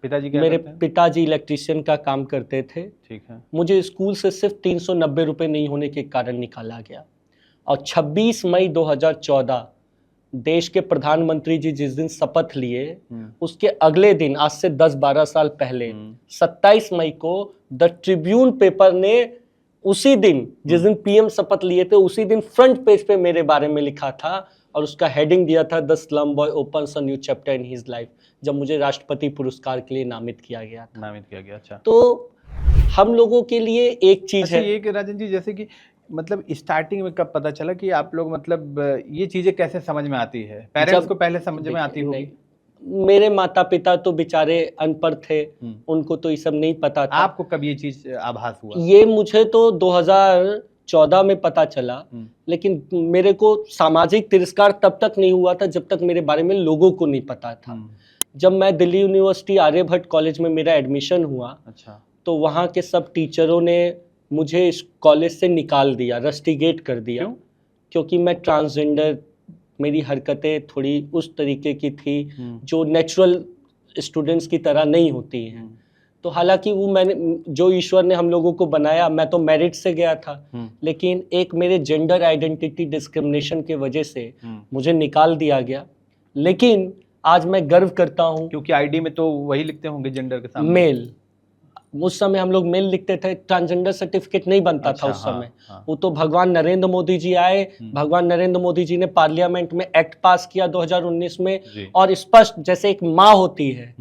पिताजी क्या मेरे करते हैं? पिताजी इलेक्ट्रिशियन का काम करते थे। ठीक है। मुझे स्कूल से सिर्फ 390 रुपये नहीं होने के कारण निकाला गया, और 26 मई 2014 देश के प्रधानमंत्री जी जिस दिन शपथ लिए, उसके अगले दिन, आज से 10-12 साल पहले, 27 मई को द ट्रिब्यून पेपर ने उसी दिन, जिस दिन पीएम शपथ लिए थे, उसी दिन फ्रंट पेज पे मेरे बारे में लिखा था, और उसका हेडिंग दिया था the slum boy opens a new chapter in his life, जब मुझे राष्ट्रपति पुरस्कार के लिए नामित किया गया था। नामित किया गया, अच्छा। तो हम लोगों के लिए एक चीज अच्छा, है। ये कि राजन जी, जैसे कि मतलब स्टार्टिंग में कब पता चला कि आप लोग मतलब ये चीजें कैसे समझ में आती है? पेरेंट्स को पहले समझ में आती होगी? मेरे माता पिता तो बेचारे अनपढ़ थे, उनको तो ये सब नहीं पता था। आपको कब ये चीज आभास हुआ? ये मुझे तो 2014 में पता चला, लेकिन मेरे को सामाजिक तिरस्कार तब तक नहीं हुआ था जब तक मेरे बारे में लोगों को नहीं पता था। जब मैं दिल्ली यूनिवर्सिटी आर्यभट्ट कॉलेज में मेरा एडमिशन हुआ, अच्छा, तो वहाँ के सब टीचरों ने मुझे इस कॉलेज से निकाल दिया, रस्टिगेट कर दिया। क्यों? क्योंकि मैं ट्रांसजेंडर, मेरी हरकतें थोड़ी उस तरीके की थी जो नेचुरल स्टूडेंट्स की तरह नहीं होती हैं। तो हालांकि वो मैंने, जो ईश्वर ने हम लोगों को बनाया, मैं तो मेरिट से गया था, लेकिन एक मेरे जेंडर आइडेंटिटी डिस्क्रिमिनेशन के वजह से मुझे निकाल दिया गया। लेकिन आज मैं गर्व करता हूँ, क्योंकि आईडी में तो वही लिखते होंगे जेंडर के सामने, मेल। उस समय हम लोग मेल लिखते थे, ट्रांसजेंडर सर्टिफिकेट नहीं बनता अच्छा, था उस समय। हाँ। वो तो भगवान नरेंद्र मोदी जी आए, भगवान नरेंद्र मोदी जी ने पार्लियामेंट में एक्ट पास किया 2019 में, और स्पष्ट, जैसे एक माँ होती है,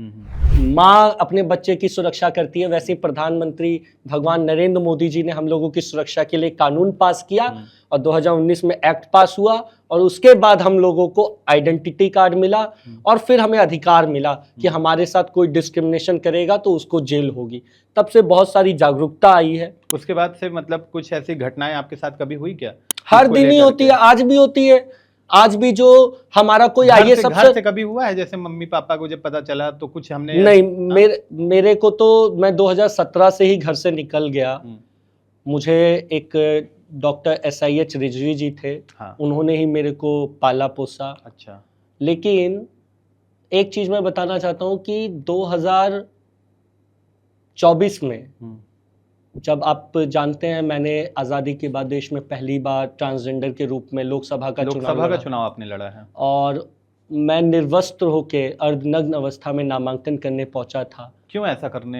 माँ अपने बच्चे की सुरक्षा करती है, वैसे ही प्रधानमंत्री भगवान नरेंद्र मोदी जी ने हम लोगों की सुरक्षा के लिए कानून पास किया, और 2019 में एक्ट पास हुआ, और उसके बाद हम लोगों को आइडेंटिटी कार्ड मिला, और फिर हमें अधिकार मिला कि हमारे साथ कोई डिस्क्रिमिनेशन करेगा तो उसको जेल होगी। तब से बहुत सारी जागरूकता आई है। उसके बाद से मतलब कुछ ऐसी घटनाएं आपके साथ कभी हुई क्या? हर दिन ही होती है, आज भी होती है। आज भी जो हमारा कोई आइए सबसे, घर से कभी हुआ है जैसे मम्मी पापा को जब पता चला तो कुछ हमने नहीं, मेरे को तो, मैं 2017 से ही घर से निकल गया। मुझे एक डॉक्टर SIH रिजवी जी थे, हाँ, उन्होंने ही मेरे को पाला पोसा। अच्छा। लेकिन एक चीज मैं बताना चाहता हूँ कि 2024 में, जब आप जानते हैं, मैंने आज़ादी के बाद देश में पहली बार ट्रांसजेंडर के रूप में लोकसभा का चुनाव आपने लड़ा है, और मैं निर्वस्त्र होके अर्धनग्न अवस्था में नामांकन करने पहुंचा था। क्यों ऐसा करने?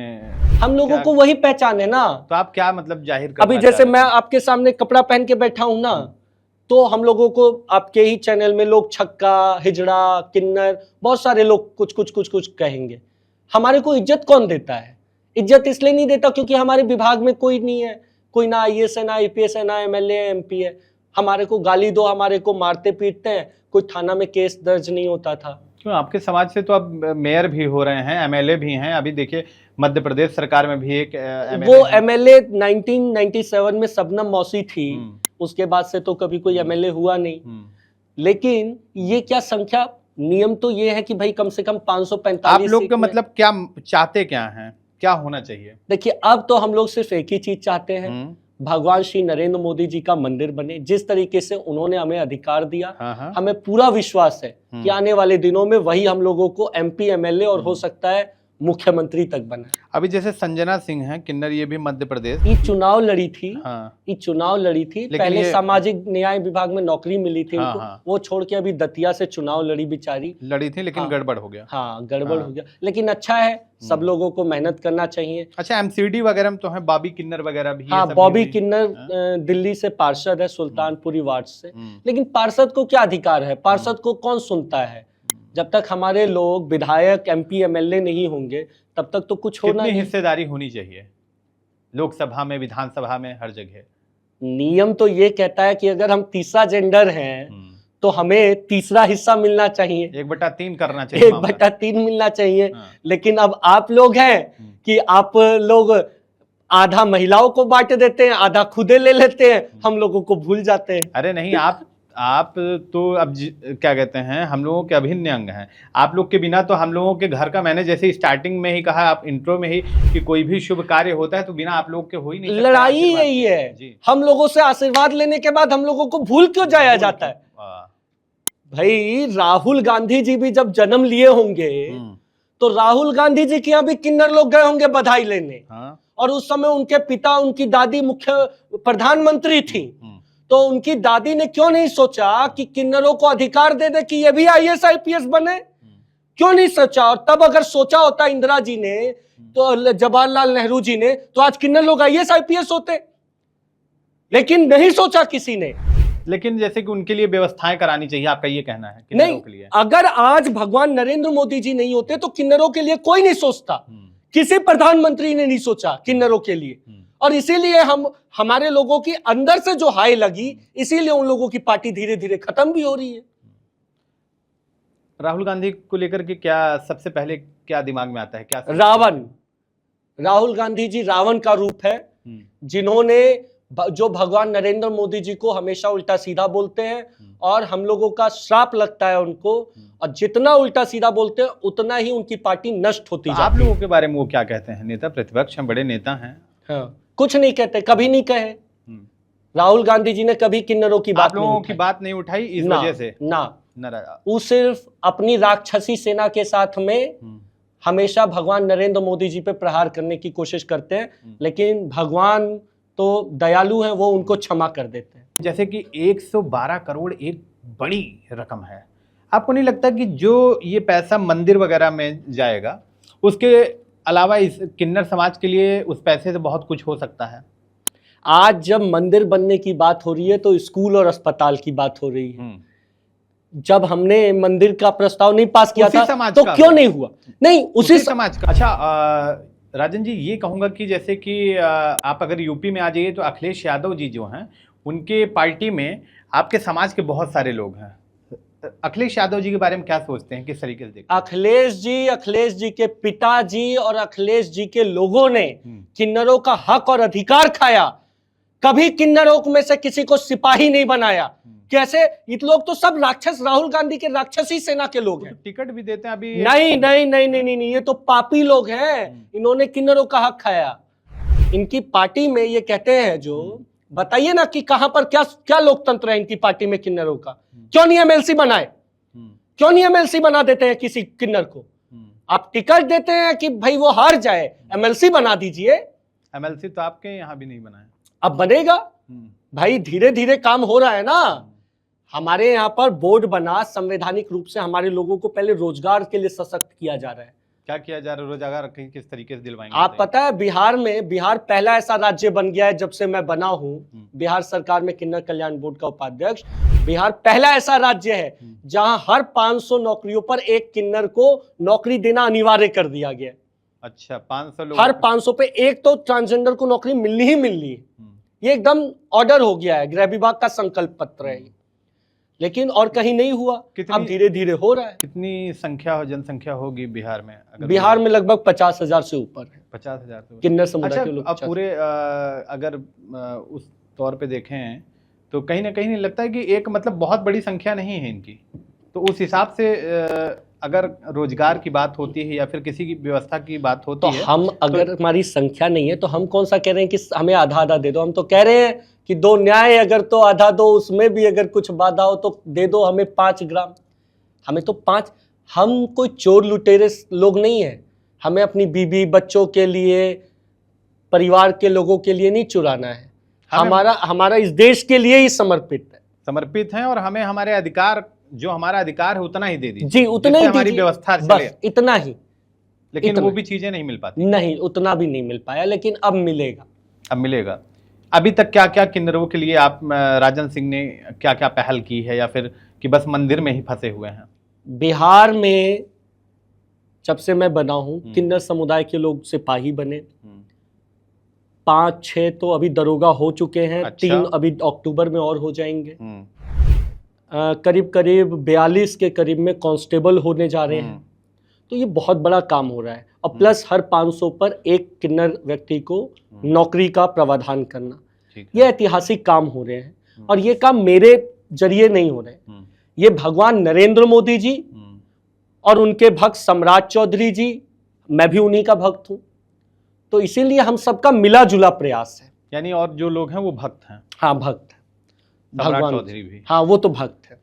हम लोगों को वही पहचान है ना। तो आप क्या मतलब जाहिर कर? अभी जैसे मैं आपके सामने कपड़ा पहन के बैठा हूं ना, तो हम लोगों को आपके ही चैनल में लोग छक्का, हिजड़ा, किन्नर, बहुत सारे लोग कुछ कहेंगे। हमारे को इज्जत कौन देता है? इज्जत इसलिए नहीं देता क्योंकि हमारे विभाग में कोई नहीं है, कोई ना IAS है, ना IPS है, ना MLA MP है। हमारे को गाली दो, हमारे को मारते पीटते हैं, कोई थाना में केस दर्ज नहीं होता था। क्यों? आपके समाज से तो अब मेयर भी हो रहे हैं, MLA भी हैं। अभी देखिए मध्य प्रदेश सरकार में भी एक वो MLA 1997 में शबनम मौसी थी, उसके बाद से तो कभी कोई MLA हुआ नहीं। लेकिन ये क्या संख्या, नियम तो ये है कि भाई कम से कम 545। आप लोग का मतलब क्या चाहते, क्या हैं, क्या होना चाहिए? देखिए, अब तो हम लोग सिर्फ एक ही चीज चाहते हैं, भगवान श्री नरेंद्र मोदी जी का मंदिर बने। जिस तरीके से उन्होंने हमें अधिकार दिया, हमें पूरा विश्वास है कि आने वाले दिनों में वही हम लोगों को MP MLA और हो सकता है मुख्यमंत्री तक बना। अभी जैसे संजना सिंह हैं किन्नर, ये भी मध्य प्रदेश, ये चुनाव लड़ी थी, हाँ, ये चुनाव लड़ी थी। पहले सामाजिक न्याय विभाग में नौकरी मिली थी उनको, वो छोड़ के अभी दतिया से चुनाव लड़ी, बेचारी लड़ी थी, लेकिन गड़बड़ हो गया। हाँ, गड़बड़ हो गया, लेकिन अच्छा है, सब लोगों को मेहनत करना चाहिए। अच्छा, MCD वगैरह में तो है, बॉबी किन्नर वगैरह भी। हाँ, बॉबी किन्नर दिल्ली से पार्षद है, सुल्तानपुरी वार्ड से। लेकिन पार्षद को क्या अधिकार है? पार्षद को कौन सुनता है? जब तक हमारे लोग विधायक MP MLA नहीं होंगे तब तक तो कुछ होना नहीं। हिस्सेदारी होनी चाहिए लोकसभा में, विधानसभा में, हर जगह। नियम तो ये कहता है कि अगर हम तीसरा जेंडर हैं तो हमें तीसरा हिस्सा मिलना चाहिए, 1/3 करना चाहिए, 1/3 मिलना चाहिए। हाँ। लेकिन अब आप लोग हैं कि आप लोग आधा महिलाओं को बांट देते हैं, आधा खुदे ले लेते हैं, हम लोगों को भूल जाते हैं। अरे नहीं, आप तो अब क्या कहते हैं, हम लोगों के अभिन्न अंग हैं। आप लोग के बिना तो हम लोगों के घर का, मैंने जैसे स्टार्टिंग में ही कहा, आप इंट्रो में ही, कि कोई भी शुभ कार्य होता है तो बिना आप लोग के हो ही नहीं सकता। लड़ाई यही है जी। हम लोगों से आशीर्वाद लेने के बाद हम लोगों को भूल क्यों जाया जाता है? भाई राहुल गांधी जी भी जब जन्म लिए होंगे तो राहुल गांधी जी के यहाँ भी किन्नर लोग गए होंगे बधाई लेने। हाँ। और उस समय उनके पिता, उनकी दादी मुख्य प्रधानमंत्री थी, तो उनकी दादी ने क्यों नहीं सोचा कि किन्नरों को अधिकार दे दे कि ये भी IAS IPS बने? क्यों नहीं सोचा? और तब अगर सोचा होता इंदिरा जी ने, तो जवाहरलाल नेहरू जी ने, तो आज किन्नर लोग IAS IPS होते। लेकिन नहीं सोचा किसी ने। लेकिन जैसे कि उनके लिए व्यवस्थाएं करानी चाहिए, आपका ये कहना है नहीं, के लिए? अगर आज भगवान नरेंद्र मोदी जी नहीं होते तो किन्नरों के लिए कोई नहीं सोचता। किसी प्रधानमंत्री ने नहीं सोचा किन्नरों के लिए। और इसीलिए हमारे लोगों की अंदर से जो हाय लगी, इसीलिए उन लोगों की पार्टी धीरे धीरे खत्म भी हो रही है। राहुल गांधी को लेकर के क्या सबसे पहले क्या दिमाग में आता है? क्या रावण। राहुल गांधी जी रावण का रूप है, जिन्होंने जो भगवान नरेंद्र मोदी जी को हमेशा उल्टा सीधा बोलते हैं और हम लोगों का श्राप लगता है उनको। और जितना उल्टा सीधा बोलते हैं उतना ही उनकी पार्टी नष्ट होती जाती है। आप लोगों के बारे में वो क्या कहते हैं? नेता प्रतिपक्ष हैं, बड़े नेता हैं। हाँ, कुछ नहीं कहते, कभी नहीं कहे। राहुल गांधी जी ने कभी किन्नरों की बात नहीं उठाई इस वजह से ना। वो सिर्फ अपनी राक्षसी सेना के साथ में हमेशा भगवान नरेंद्र मोदी जी पे प्रहार करने की कोशिश करते हैं, लेकिन भगवान तो दयालु हैं, वो उनको क्षमा कर देते हैं। जैसे कि 112 करोड़ एक बड़ी रकम है। आपको नहीं लगता कि जो ये पैसा मंदिर वगैरह में जाएगा, उसके अलावा इस किन्नर समाज के लिए उस पैसे से बहुत कुछ हो सकता है? आज जब मंदिर बनने की बात हो रही है तो स्कूल और अस्पताल की बात हो रही है। जब हमने मंदिर का प्रस्ताव नहीं पास किया था तो क्यों नहीं हुआ? नहीं, उसी समाज का। अच्छा राजन जी, ये कहूंगा कि जैसे कि आप अगर यूपी में आ जाइए तो अखिलेश यादव जी जो हैं, उनके पार्टी में आपके समाज के बहुत सारे लोग हैं। अखिलेश यादव जी के बारे में क्या सोचते हैं, किस तरीके से देखते हैं? अखिलेश जी के पिताजी और अखिलेश जी के लोगों ने किन्नरों का हक और अधिकार खाया। कभी किन्नरों में से किसी को सिपाही नहीं बनाया। कैसे? ये लोग तो सब राक्षस, राहुल गांधी के राक्षसी सेना के लोग हैं। टिकट भी देते हैं अभी। नहीं नहीं नहीं नहीं नहीं, नहीं, ये तो पापी लोग हैं। इन्होंने किन्नरों का हक खाया। इनकी पार्टी में ये कहते हैं, जो बताइए ना कि कहां पर क्या क्या लोकतंत्र है इनकी पार्टी में किन्नरों का? क्यों नहीं MLC बनाए? क्यों नहीं MLC बना देते हैं किसी किन्नर को? आप टिकट देते हैं कि भाई वो हार जाए, MLC बना दीजिए। MLC तो आपके यहाँ भी नहीं बना है, अब बनेगा भाई, धीरे धीरे काम हो रहा है ना। हमारे यहाँ पर बोर्ड बना, संवैधानिक रूप से हमारे लोगों को पहले रोजगार के लिए सशक्त किया जा रहा है। क्या किया जा रहा है? रोजगार किस तरीके से दिलवाएंगे? आप पता है बिहार पहला ऐसा राज्य बन गया है जब से मैं बना हूँ बिहार सरकार में किन्नर कल्याण बोर्ड का उपाध्यक्ष। बिहार पहला ऐसा राज्य है जहां हर 500 नौकरियों पर एक किन्नर को नौकरी देना अनिवार्य कर दिया गया। अच्छा, 500 लोग? हर 500 पे एक तो ट्रांसजेंडर को नौकरी मिलनी ही मिलनी है। ये एकदम ऑर्डर हो गया है, गृह विभाग का संकल्प पत्र है। लेकिन और कहीं नहीं हुआ, अब धीरे धीरे हो रहा है। कितनी जनसंख्या होगी बिहार में? बिहार में लगभग 50,000 से ऊपर है। 50,000 से किन्नर समुदाय के लोग। अब पूरे अगर उस तौर पे देखें तो कहीं ना कहीं नहीं लगता है कि एक मतलब बहुत बड़ी संख्या नहीं है इनकी? तो उस हिसाब से अगर रोजगार की बात होती है या फिर किसी की व्यवस्था की बात होती है, हम अगर हमारी संख्या नहीं है तो हम कौन सा कह रहे हैं कि हमें आधा आधा दे दो। हम तो कह रहे हैं कि दो न्याय अगर तो आधा दो, उसमें भी अगर कुछ बाधा हो तो दे दो हमें 5 ग्राम। हमें तो 5, हम कोई चोर लुटेरे लोग नहीं है। हमें अपनी बीबी बच्चों के लिए, परिवार के लोगों के लिए नहीं चुराना है। हमारा इस देश के लिए ही समर्पित है और हमें हमारे अधिकार, जो हमारा अधिकार है उतना ही दे दीजिए जी, उतना ही हमारी व्यवस्था बस इतना ही। लेकिन वो भी चीजें नहीं मिल पाती। नहीं, उतना भी नहीं मिल पाया, लेकिन अब मिलेगा। अभी तक क्या क्या किन्नरों के लिए आप राजन सिंह ने क्या क्या पहल की है, या फिर कि बस मंदिर में ही फंसे हुए हैं? बिहार में जब से मैं बना हूं, किन्नर समुदाय के लोग सिपाही बने। 5-6 तो अभी दरोगा हो चुके हैं। अच्छा। 3 अभी अक्टूबर में और हो जाएंगे। करीब करीब 42 के करीब में कांस्टेबल होने जा रहे हैं। तो ये बहुत बड़ा काम हो रहा है। और प्लस हर 500 पर एक किन्नर व्यक्ति को नौकरी का प्रावधान करना, ये ऐतिहासिक काम हो रहे हैं। और ये काम मेरे जरिए नहीं हो रहे, ये भगवान नरेंद्र मोदी जी और उनके भक्त सम्राट चौधरी जी, मैं भी उन्हीं का भक्त हूं, तो इसीलिए हम सबका मिला जुला प्रयास है। यानी और जो लोग हैं वो भक्त हैं? हाँ, भक्त है। भगवान चौधरी भी? हाँ, वो तो भक्त है,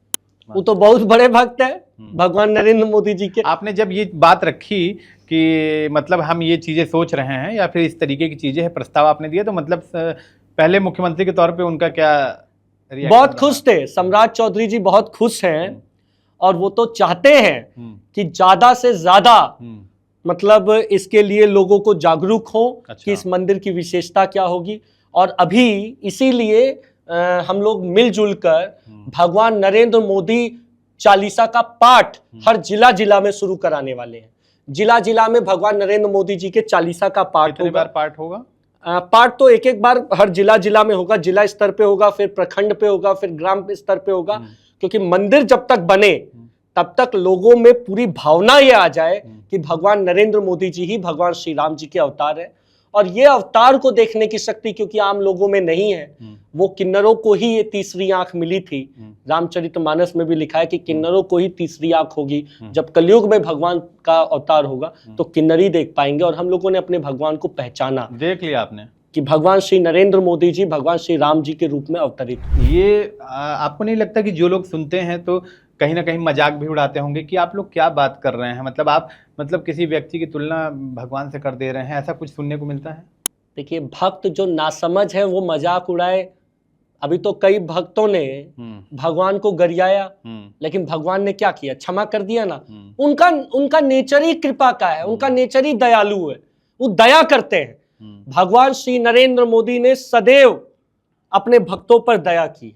वो तो बहुत बड़े भक्त है भगवान नरेंद्र मोदी जी के। आपने जब ये बात रखी कि मतलब हम ये चीजें सोच रहे हैं या फिर इस तरीके की चीजें है, प्रस्ताव आपने दिया, तो मतलब पहले मुख्यमंत्री के तौर पे उनका क्या रिएक्शन? बहुत खुश थे सम्राट चौधरी जी, बहुत खुश हैं। और वो तो चाहते हैं कि ज्यादा से ज्यादा मतलब इसके लिए लोगों को जागरूक हो कि इस मंदिर की विशेषता क्या होगी। और अभी इसीलिए हम लोग मिलजुल कर भगवान नरेंद्र मोदी चालीसा का पाठ हर जिला जिला में शुरू कराने वाले हैं। जिला जिला में भगवान नरेंद्र मोदी जी के चालीसा का पाठ कितनी बार पाठ होगा? पाठ तो एक एक बार हर जिला जिला में होगा, जिला स्तर पे होगा, फिर प्रखंड पे होगा, फिर ग्राम स्तर पे होगा। क्योंकि मंदिर जब तक बने तब तक लोगों में पूरी भावना ये आ जाए कि भगवान नरेंद्र मोदी जी ही भगवान श्री राम जी के अवतार है। और ये अवतार को देखने की शक्ति क्योंकि आम लोगों में नहीं है, वो किन्नरों को ही ये तीसरी आंख मिली थी। रामचरितमानस में भी लिखा है कि किन्नरों को ही तीसरी आंख होगी, जब कलयुग में भगवान का अवतार होगा तो किन्नरी देख पाएंगे। और हम लोगों ने अपने भगवान को पहचाना, देख लिया आपने कि भगवान श्री नरेंद्र मोदी जी भगवान श्री राम जी के रूप में अवतरित। ये आपको नहीं लगता कि जो लोग सुनते हैं तो कहीं ना कहीं मजाक भी उड़ाते होंगे कि आप लोग क्या बात कर रहे हैं, मतलब आप मतलब किसी व्यक्ति की तुलना भगवान से कर दे रहे हैं, ऐसा कुछ सुनने को मिलता है? देखिए, भक्त जो नासमझ है वो मजाक उड़ाए। अभी तो कई भक्तों ने भगवान को गरियाया, लेकिन भगवान ने क्या किया? क्षमा कर दिया ना। उनका नेचर ही कृपा का है, उनका नेचर ही दयालु है, वो दया करते हैं। भगवान श्री नरेंद्र मोदी ने सदैव अपने भक्तों पर दया की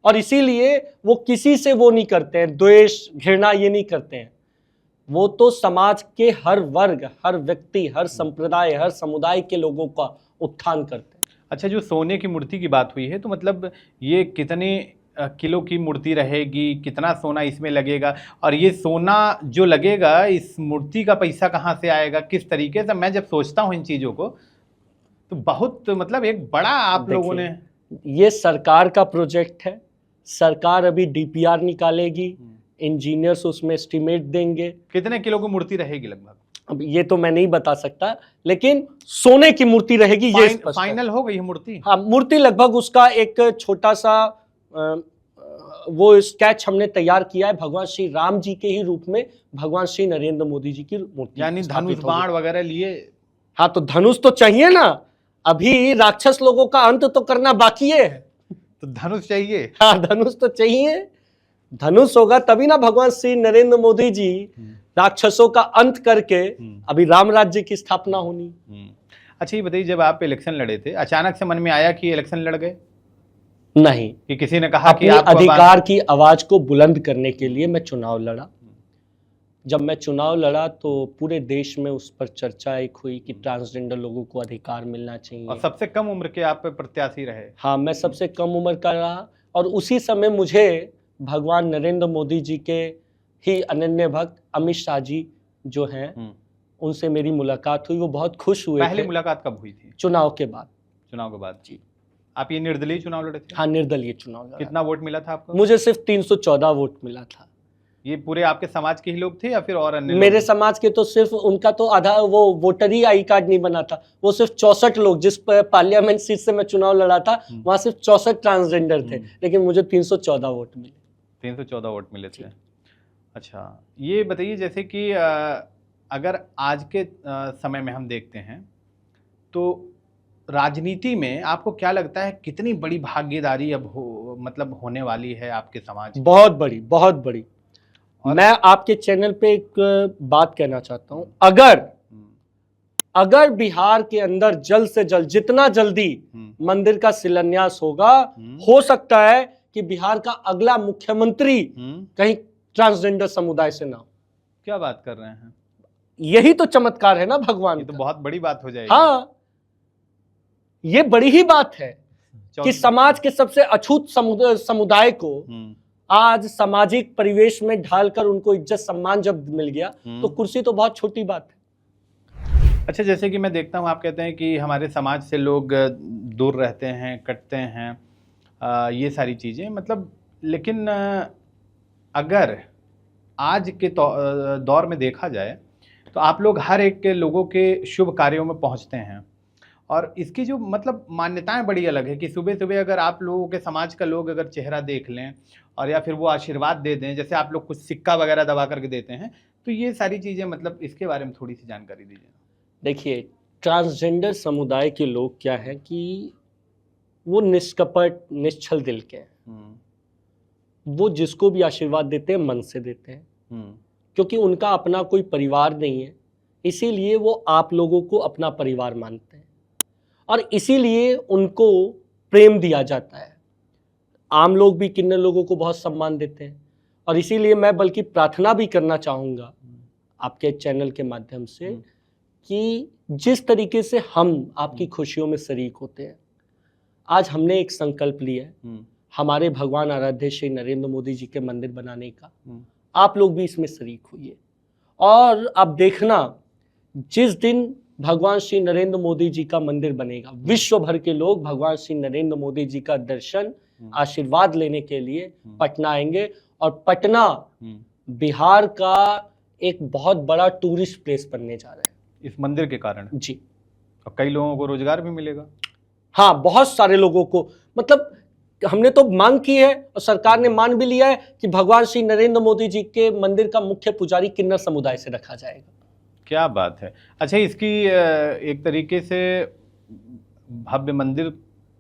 और इसीलिए वो किसी से वो नहीं करते हैं, द्वेष घृणा ये नहीं करते हैं। वो तो समाज के हर वर्ग, हर व्यक्ति, हर संप्रदाय, हर समुदाय के लोगों का उत्थान करते हैं। अच्छा, जो सोने की मूर्ति की बात हुई है, तो मतलब ये कितने किलो की मूर्ति रहेगी, कितना सोना इसमें लगेगा, और ये सोना जो लगेगा इस मूर्ति का पैसा कहाँ से आएगा, किस तरीके से? मैं जब सोचता हूँ इन चीज़ों को तो बहुत मतलब एक बड़ा आप लोगों ने, ये सरकार का प्रोजेक्ट है। सरकार अभी डीपीआर निकालेगी, इंजीनियर्स उसमें एस्टिमेट देंगे। कितने किलो की मूर्ति रहेगी लगभग? अब ये तो मैं नहीं बता सकता, लेकिन सोने की मूर्ति रहेगी। ये फाइनल हो गई है मूर्ति? हाँ, मूर्ति लगभग उसका एक छोटा सा वो स्केच हमने तैयार किया है। भगवान श्री राम जी के ही रूप में भगवान श्री नरेंद्र मोदी जी की मूर्ति, यानी धनुष बाण वगैरह लिए? हाँ, तो धनुष तो चाहिए ना, अभी राक्षस लोगों का अंत तो करना बाकी है, तो धनुष चाहिए। हाँ, धनुष तो चाहिए। धनुष होगा तभी ना भगवान श्री नरेंद्र मोदी जी राक्षसों का अंत करके अभी राम राज्य की स्थापना होनी। अच्छा, ये बताइए, जब आप इलेक्शन लड़े थे, अचानक से मन में आया कि इलेक्शन लड़ गए? नहीं, कि किसी ने कहा कि आपको अधिकार की आवाज को बुलंद करने के लिए मैं चुनाव लड़ा। जब मैं चुनाव लड़ा तो पूरे देश में उस पर चर्चा एक हुई कि ट्रांसजेंडर लोगों को अधिकार मिलना चाहिए। और सबसे कम उम्र के आप प्रत्याशी रहे? हाँ, मैं सबसे कम उम्र का रहा। और उसी समय मुझे भगवान नरेंद्र मोदी जी के ही अनन्य भक्त अमित शाह जी जो हैं, उनसे मेरी मुलाकात हुई। वो बहुत खुश हुए। पहली मुलाकात कब हुई थी? चुनाव के बाद। चुनाव के बाद जी। आप ये निर्दलीय चुनाव लड़े थे? हाँ, निर्दलीय चुनाव लड़ा। कितना वोट मिला था आपको? मुझे सिर्फ 314 वोट मिला था। ये पूरे आपके समाज के ही लोग थे या फिर और अन्य? मेरे समाज के तो सिर्फ, उनका तो आधा वो वोटर ही आई कार्ड नहीं बना था। वो सिर्फ 64 लोग, जिस पार्लियामेंट सीट से मैं चुनाव लड़ा था वहां सिर्फ 64 ट्रांसजेंडर थे, लेकिन मुझे 314 वोट मिले। 314 वोट मिले थे। अच्छा, ये बताइए जैसे कि अगर आज के समय में हम देखते हैं तो राजनीति में आपको क्या लगता है कितनी बड़ी भागीदारी अब मतलब होने वाली है आपके समाज? बहुत बड़ी, बहुत बड़ी। मैं आपके चैनल पे एक बात कहना चाहता हूं, अगर बिहार के अंदर जल्द से जल्द, जितना जल्दी मंदिर का शिलान्यास होगा, हो सकता है कि बिहार का अगला मुख्यमंत्री कहीं ट्रांसजेंडर समुदाय से ना हो। क्या बात कर रहे हैं? यही तो चमत्कार है ना भगवान। ये तो बहुत बड़ी बात हो जाएगी। हाँ, ये बड़ी ही बात है कि समाज के सबसे अछूत समुदाय को आज सामाजिक परिवेश में ढालकर उनको इज्जत सम्मान जब मिल गया तो कुर्सी तो बहुत छोटी बात है। अच्छा, जैसे कि मैं देखता हूँ आप कहते हैं कि हमारे समाज से लोग दूर रहते हैं, कटते हैं, ये सारी चीज़ें, मतलब लेकिन अगर आज के दौर में देखा जाए तो आप लोग हर एक के लोगों के शुभ कार्यों में पहुंचते हैं, और इसकी जो मतलब मान्यताएं बड़ी अलग है कि सुबह सुबह अगर आप लोगों के समाज का लोग अगर चेहरा देख लें और या फिर वो आशीर्वाद दे दें, जैसे आप लोग कुछ सिक्का वगैरह दबा करके देते हैं, तो ये सारी चीज़ें, मतलब इसके बारे में थोड़ी सी जानकारी दीजिए। देखिए, ट्रांसजेंडर समुदाय के लोग क्या है कि वो निष्कपट निश्छल दिल के हैं। वो जिसको भी आशीर्वाद देते हैं मन से देते हैं, क्योंकि उनका अपना कोई परिवार नहीं है, इसीलिए वो आप लोगों को अपना परिवार मानते हैं और इसीलिए उनको प्रेम दिया जाता है। आम लोग भी किन्नर लोगों को बहुत सम्मान देते हैं और इसीलिए मैं बल्कि प्रार्थना भी करना चाहूँगा आपके चैनल के माध्यम से कि जिस तरीके से हम आपकी खुशियों में शरीक होते हैं, आज हमने एक संकल्प लिया है हमारे भगवान आराध्य श्री नरेंद्र मोदी जी के मंदिर बनाने का। आप लोग भी इसमें शरीक हुए और अब देखना, जिस दिन भगवान श्री नरेंद्र मोदी जी का मंदिर बनेगा, विश्व भर के लोग भगवान श्री नरेंद्र मोदी जी का दर्शन आशीर्वाद लेने के लिए पटना आएंगे और पटना बिहार का एक बहुत बड़ा टूरिस्ट प्लेस बनने जा रहा है इस मंदिर के कारण जी। और कई लोगों को रोजगार भी मिलेगा। हाँ, बहुत सारे लोगों को, मतलब हमने तो मांग की है और सरकार ने मान भी लिया है कि भगवान श्री नरेंद्र मोदी जी के मंदिर का मुख्य पुजारी किन्नर समुदाय से रखा जाएगा। क्या बात है। अच्छा, इसकी एक तरीके से भव्य मंदिर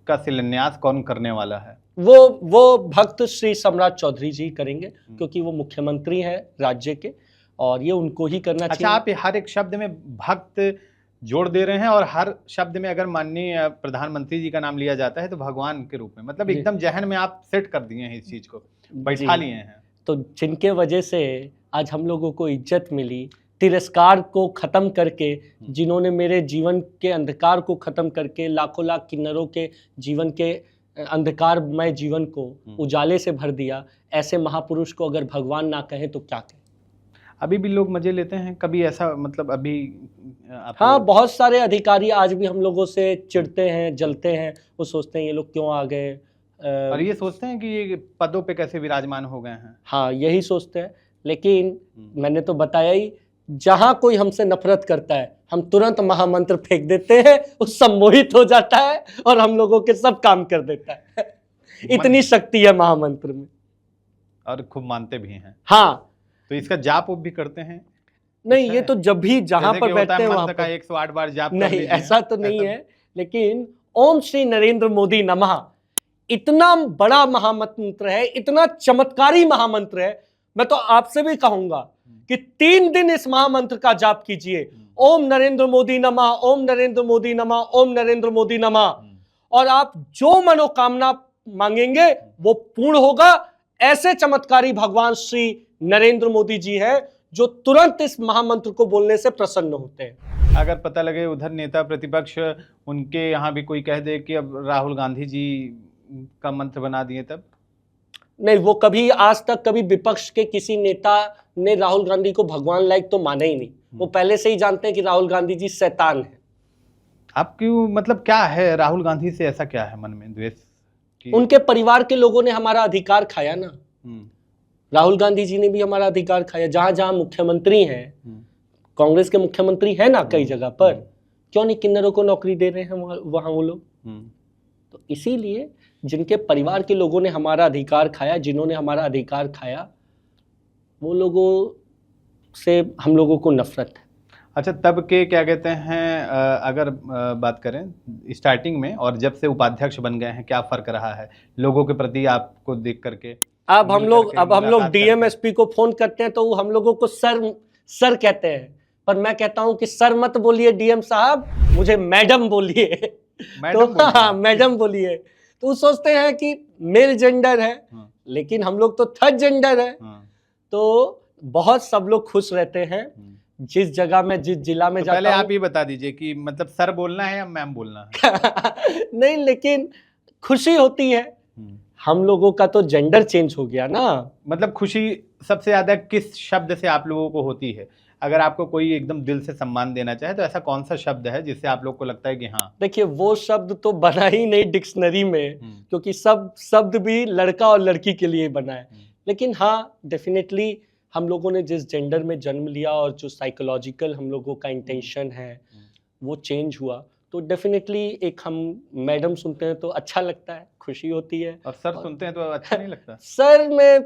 का शिलान्यास कौन करने वाला है? वो भक्त श्री सम्राट चौधरी जी करेंगे, क्योंकि वो मुख्यमंत्री हैं राज्य के और ये उनको ही करना चाहिए। अच्छा, आप हर एक शब्द में भक्त जोड़ दे रहे हैं और हर शब्द में अगर माननीय प्रधानमंत्री जी का नाम लिया जाता है तो भगवान के रूप में, मतलब एकदम जहन में आप सेट कर दिए हैं, इस चीज को बैठा लिए हैं। तो जिनके वजह से आज हम लोगों को इज्जत मिली, तिरस्कार को खत्म करके, जिन्होंने मेरे जीवन के अंधकार को खत्म करके लाखों लाख किन्नरों के जीवन के अंधकारमय जीवन को उजाले से भर दिया, ऐसे महापुरुष को अगर भगवान ना कहें तो क्या कहें। अभी भी लोग मजे लेते हैं कभी ऐसा, मतलब अभी हाँ, बहुत सारे अधिकारी आज भी हम लोगों से चिढ़ते हैं, जलते हैं। वो सोचते हैं ये लोग क्यों आ गए, और ये सोचते हैं कि ये पदों पे कैसे विराजमान हो गए हैं। हाँ, यही सोचते हैं। लेकिन मैंने तो बताया ही, जहां कोई हमसे नफरत करता है हम तुरंत महामंत्र फेंक देते हैं, वो सम्मोहित हो जाता है और हम लोगों के सब काम कर देता है। इतनी शक्ति है महामंत्र में, और खूब मानते भी हैं। हाँ, तो इसका जाप भी करते हैं? नहीं, ये तो जब भी जहां पर बैठते हैं वहां पर 108 बार जाप नहीं, ऐसा तो नहीं है। लेकिन ओम श्री नरेंद्र मोदी नमः इतना बड़ा महामंत्र है, इतना चमत्कारी महामंत्र है। मैं तो आपसे भी कहूंगा कि 3 दिन इस महामंत्र का जाप कीजिए, ओम नरेंद्र मोदी नमः, ओम नरेंद्र मोदी नमः, ओम नरेंद्र मोदी नमः, और आप जो मनोकामना मांगेंगे वो पूर्ण होगा। ऐसे चमत्कारी भगवान श्री नरेंद्र मोदी जी हैं जो तुरंत इस महामंत्र को बोलने से प्रसन्न होते हैं। अगर पता लगे उधर नेता प्रतिपक्ष उनके यहाँ भी कोई कह दे कि अब राहुल गांधी जी का मंत्र बना दिए, तब नहीं, वो कभी आज तक कभी विपक्ष के किसी नेता ने राहुल गांधी को भगवान लायक तो माना ही नहीं। वो पहले से ही जानते हैं कि राहुल गांधी जी शैतान है। आप क्यों, मतलब क्या है राहुल गांधी से ऐसा क्या है मन में द्वेष? उनके परिवार के लोगों ने हमारा अधिकार खाया ना। राहुल गांधी जी ने भी हमारा अधिकार खाया। जहां जहां मुख्यमंत्री हैं, कांग्रेस के मुख्यमंत्री है ना कई जगह पर, क्यों नहीं किन्नरों को नौकरी दे रहे हैं वहां वो लोग? तो इसीलिए जिनके परिवार के लोगों ने हमारा अधिकार खाया, जिन्होंने हमारा अधिकार खाया, वो लोगों से हम लोगों को नफरत है। अच्छा, तब के क्या कहते हैं, अगर बात करें स्टार्टिंग में और जब से उपाध्यक्ष बन गए हैं, क्या फर्क रहा है लोगों के प्रति आपको देख करके? अब हम लोग डीएम एसपी को फोन करते हैं तो वो हम लोगों को सर कहते हैं, पर मैं कहता हूं कि सर मत बोलिए डीएम साहब, मुझे मैडम बोलिए। तो हाँ, मैडम बोलिए। तो वो सोचते हैं कि मेल जेंडर है, लेकिन हम लोग तो थर्ड जेंडर है। तो बहुत सब लोग खुश रहते हैं जिस जगह में, जिस जिला में जाता हूं। पहले आप ये बता दीजिए कि मतलब सर बोलना है या मैम बोलना है? नहीं, लेकिन खुशी होती है। हम लोगों का तो जेंडर चेंज हो गया ना। मतलब खुशी सबसे ज्यादा किस शब्द से आप लोगों को होती है? अगर आपको कोई एकदम दिल से सम्मान देना चाहे तो ऐसा कौन सा शब्द है जिससे आप लोग को लगता है कि हाँ? देखिए वो शब्द तो बना ही नहीं डिक्शनरी में, क्योंकि सब शब्द भी लड़का और लड़की के लिए बना है। लेकिन हाँ, डेफिनेटली हम लोगों ने जिस जेंडर में जन्म लिया और जो साइकोलॉजिकल हम लोगों का इंटेंशन है वो चेंज हुआ, तो डेफिनेटली एक हम मैडम सुनते हैं तो अच्छा लगता है, खुशी होती है। और सर सुनते हैं तो अच्छा नहीं लगता? सर में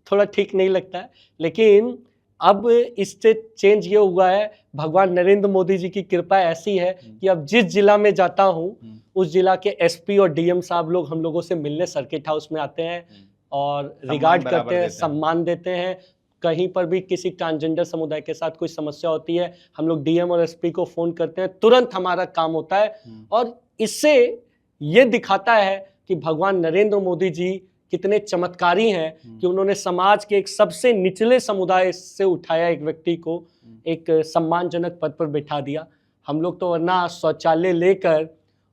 थोड़ा ठीक नहीं लगता है, लेकिन अब इससे चेंज ये हुआ है, भगवान नरेंद्र मोदी जी की कृपा ऐसी है कि अब जिस जिला में जाता हूँ उस जिला के एसपी और डीएम साहब लोग हम लोगों से मिलने सर्किट हाउस में आते हैं और रिगार्ड करते हैं, सम्मान देते हैं। कहीं पर भी किसी ट्रांसजेंडर समुदाय के साथ कोई समस्या होती है, हम लोग डीएम और एसपी को फोन करते हैं, तुरंत हमारा काम होता है। और इससे ये दिखाता है कि भगवान नरेंद्र मोदी जी कितने चमत्कारी हैं कि उन्होंने समाज के एक सबसे निचले समुदाय से उठाया एक व्यक्ति को एक सम्मानजनक पद पर बैठा दिया। हम लोग तो वरना शौचालय लेकर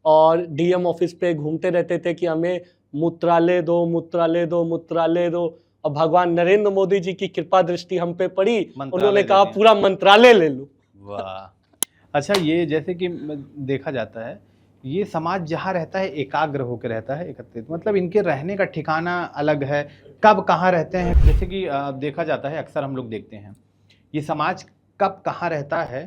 और डीएम ऑफिस पे घूमते रहते थे कि हमें मूत्रालय दो, मूत्रालय दो, मूत्रालय दो, और भगवान नरेंद्र मोदी जी की कृपा दृष्टि हम पे पड़ी, उन्होंने कहा पूरा मंत्रालय ले लो। वाह। अच्छा, ये जैसे कि देखा जाता है ये समाज जहाँ रहता है एकाग्र होकर रहता है, एकत्रित, मतलब इनके रहने का ठिकाना अलग है, कब कहाँ रहते हैं। जैसे कि देखा जाता है, अक्सर हम लोग देखते हैं ये समाज कब कहाँ रहता है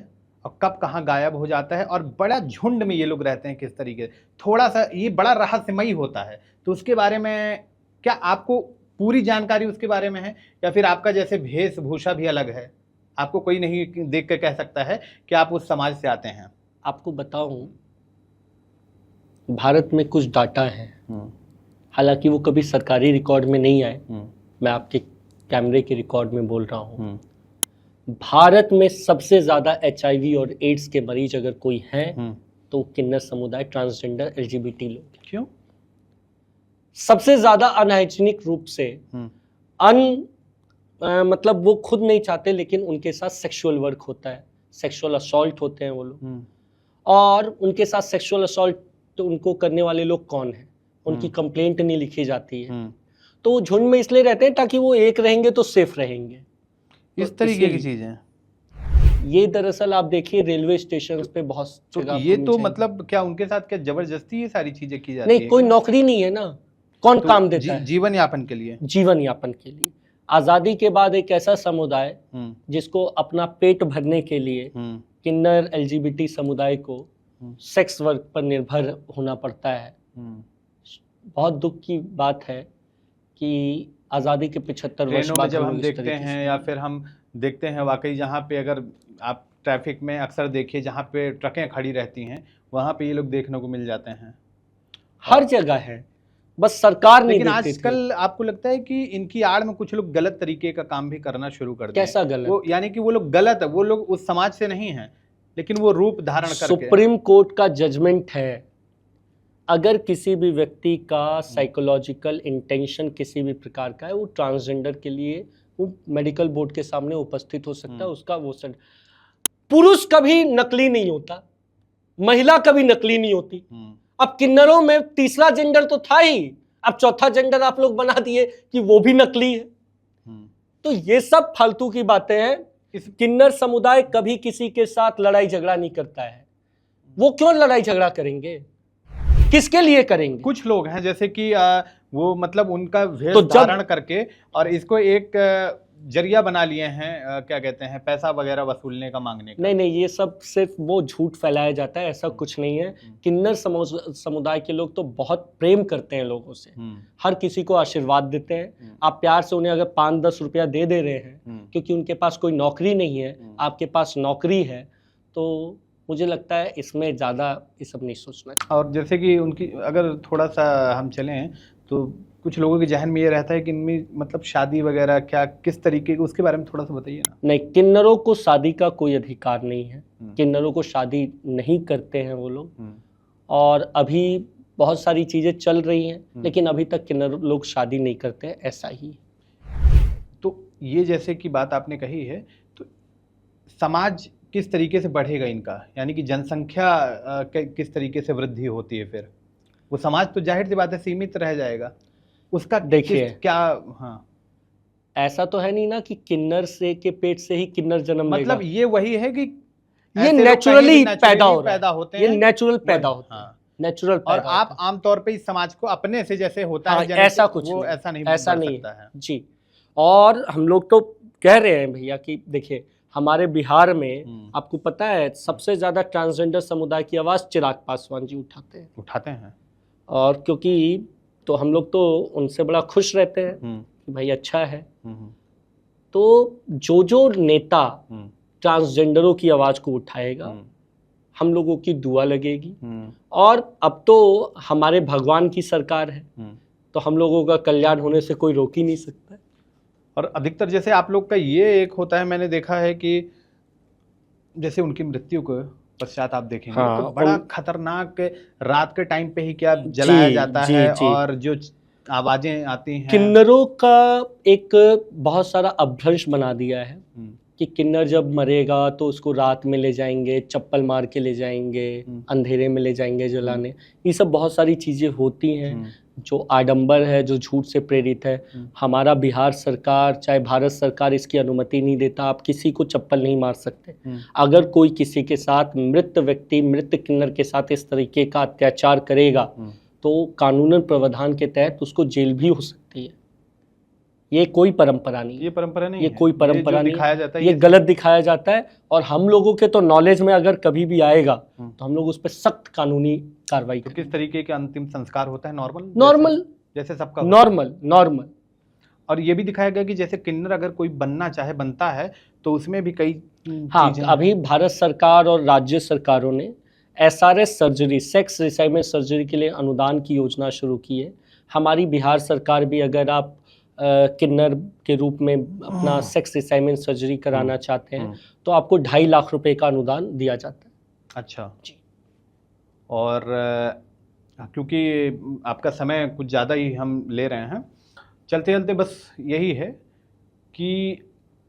और कब कहाँ गायब हो जाता है, और बड़ा झुंड में ये लोग रहते हैं किस तरीके से, थोड़ा सा ये बड़ा रहस्यमयी होता है। तो उसके बारे में क्या आपको पूरी जानकारी उसके बारे में है, या फिर आपका जैसे वेशभूषा भी अलग है, आपको कोई नहीं देख कर कह सकता है कि आप उस समाज से आते हैं? आपको बताऊं, भारत में कुछ डाटा है, हालांकि वो कभी सरकारी रिकॉर्ड में नहीं आए, मैं आपके कैमरे के रिकॉर्ड में बोल रहा हूँ। भारत में सबसे ज्यादा HIV और एड्स के मरीज अगर कोई हैं तो किन्नर समुदाय, ट्रांसजेंडर, LGBT लोग। क्यों? सबसे ज्यादा अनहाइजीनिक रूप से मतलब वो खुद नहीं चाहते लेकिन उनके साथ सेक्सुअल वर्क होता है, सेक्सुअल असॉल्ट होते हैं वो लोग। और उनके साथ सेक्सुअल असॉल्ट तो उनको करने वाले लोग कौन हैं, उनकी कंप्लेंट नहीं लिखी जाती है। तो वो झुंड में इसलिए रहते हैं ताकि वो एक रहेंगे तो सेफ रहेंगे। इस तरीके की चीजें ये दरअसल आप देखिए रेलवे स्टेशन पे बहुत तो ये तो मतलब क्या उनके साथ क्या जबरदस्ती ये सारी चीजें की जाती है? नहीं, कोई नौकरी नहीं है ना, कौन तो काम देता है? जीवन यापन के लिए। जीवन यापन के लिए। आजादी के बाद एक ऐसा समुदाय जिसको अपना पेट भरने के लिए किन्नर LGBT समुदाय को सेक्स वर्क पर निर्भर होना पड़ता है। बहुत दुख की बात है कि आज़ादी के 75 वर्ष बाद जब हम देखते हैं या फिर हम देखते हैं वाकई, जहाँ पे अगर आप ट्रैफिक में अक्सर देखिए जहाँ पे ट्रकें खड़ी रहती हैं वहाँ पे ये लोग देखने को मिल जाते हैं, हर जगह है, बस सरकार नहीं देखती। लेकिन आजकल आपको लगता है कि इनकी आड़ में कुछ लोग गलत तरीके का काम भी करना शुरू कर दिया? कैसा गलत? वो यानी कि वो लोग गलत है, वो लोग उस समाज से नहीं हैं लेकिन वो रूप धारण करके। सुप्रीम कोर्ट का जजमेंट है, अगर किसी भी व्यक्ति का साइकोलॉजिकल इंटेंशन किसी भी प्रकार का है, वो ट्रांसजेंडर के लिए वो मेडिकल बोर्ड के सामने उपस्थित हो सकता है। उसका वो पुरुष कभी नकली नहीं होता, महिला कभी नकली नहीं होती। अब किन्नरों में तीसरा जेंडर तो था ही, अब चौथा जेंडर आप लोग बना दिए कि वो भी नकली है। तो ये सब फालतू की बातें हैं। किन्नर समुदाय कभी किसी के साथ लड़ाई झगड़ा नहीं करता है। वो क्यों लड़ाई झगड़ा करेंगे, किसके लिए करेंगे? कुछ लोग हैं जैसे कि वो मतलब उनका वेश धारण करके और इसको एक जरिया बना लिए हैं, क्या कहते हैं, पैसा वगैरह वसूलने का, मांगने का। नहीं, ये सब सिर्फ वो झूठ फैलाया जाता है, ऐसा कुछ नहीं है। किन्नर समुदाय के लोग तो बहुत प्रेम करते हैं लोगों से, हर किसी को आशीर्वाद देते हैं। आप प्यार से उन्हें अगर 5-10 रुपया दे रहे हैं क्योंकि उनके पास कोई नौकरी नहीं है, आपके पास नौकरी है, तो मुझे लगता है इसमें ज़्यादा ये सब नहीं सोचना चाहिए। और जैसे कि उनकी अगर थोड़ा सा हम चलें तो कुछ लोगों के जहन में ये रहता है कि इनमें मतलब शादी वगैरह क्या किस तरीके की, उसके बारे में थोड़ा सा बताइए ना। नहीं, किन्नरों को शादी का कोई अधिकार नहीं है, किन्नरों को शादी नहीं करते हैं वो लोग। और अभी बहुत सारी चीज़ें चल रही हैं लेकिन अभी तक किन्नर लोग शादी नहीं करते हैं, ऐसा ही। तो ये जैसे कि बात आपने कही है, तो समाज किस तरीके से बढ़ेगा इनका, यानी कि जनसंख्या किस तरीके से वृद्धि होती है, फिर वो समाज तो जाहिर सी बात है सीमित रह जाएगा। उसका देखिए, क्या, हाँ, ऐसा तो है नहीं ना कि किन्नर से के पेट से ही किन्नर जन्म लेगा। मतलब ये वही है कि ये ऐसे लोग कहीं भी नेचुरली पैदा हो रहा पैदा है, होते ये हैं, नेचुरल पैदा वही, होते हैं, हाँ। नेचुरल और पैदा आप होते हैं। आमतौर पे इस समाज को अपने से जैसे होता हाँ, है जेनेटिक, ऐसा कुछ वो नहीं, ऐसा नहीं ऐसा बढ़ नहीं सकता है। जी। और हम लोग तो कह रहे हैं भैया कि देखिए, हमारे बिहार में आपको पता है सबसे ज्यादा ट्रांसजेंडर समुदाय की आवाज चिराग पासवान जी उठाते हैं। और क्योंकि तो हम लोग तो उनसे बड़ा खुश रहते हैं कि भाई अच्छा है। तो जो नेता ट्रांसजेंडरों की आवाज को उठाएगा, हम लोगों की दुआ लगेगी। और अब तो हमारे भगवान की सरकार है, तो हम लोगों का कल्याण होने से कोई रोक ही नहीं सकता। और अधिकतर जैसे आप लोग का ये एक होता है, मैंने देखा है कि जैसे उनकी मृत्यु को पश्चात आप देखेंगे हाँ, तो बड़ा खतरनाक रात के टाइम पे ही क्या जलाया जाता जी, है, जी। और जो आवाजें आती हैं, किन्नरों का एक बहुत सारा अभ्रंश बना दिया है कि किन्नर जब मरेगा तो उसको रात में ले जाएंगे, चप्पल मार के ले जाएंगे, अंधेरे में ले जाएंगे जलाने। ये सब बहुत सारी चीजें होती हैं जो आडंबर है, जो झूठ से प्रेरित है। हमारा बिहार सरकार चाहे भारत सरकार इसकी अनुमति नहीं देता। आप किसी को चप्पल नहीं मार सकते। अगर कोई किसी के साथ, मृत व्यक्ति मृत किन्नर के साथ इस तरीके का अत्याचार करेगा तो कानूनन प्रावधान के तहत उसको जेल भी हो सकती है। ये कोई परंपरा नहीं, ये परंपरा नहीं ये है। कोई परंपरा जो नहीं दिखाया जाता है ये गलत दिखाया जाता है। और हम लोगों के तो नॉलेज में अगर कभी भी आएगा तो हम लोग उस पर सख्त कानूनी कार्रवाई तो करेंगे। किस तरीके के अंतिम संस्कार होता है? नॉर्मल जैसे सबका होता है? नॉर्मल। और ये भी दिखाया गया कि जैसे किन्नर अगर कोई बनना चाहे बनता है तो उसमें भी कई हाँ, चीजें अभी भारत सरकार और राज्य सरकारों ने SRS सर्जरी, सेक्स रिसाइनमेंट सर्जरी के लिए अनुदान की योजना शुरू की है। हमारी बिहार सरकार भी, अगर आप किन्नर के रूप में अपना सेक्स रिसाइनमेंट सर्जरी कराना चाहते हैं तो आपको 2.5 लाख रुपए का अनुदान दिया जाता है। अच्छा जी। और क्योंकि आपका समय कुछ ज़्यादा ही हम ले रहे हैं, चलते चलते बस यही है कि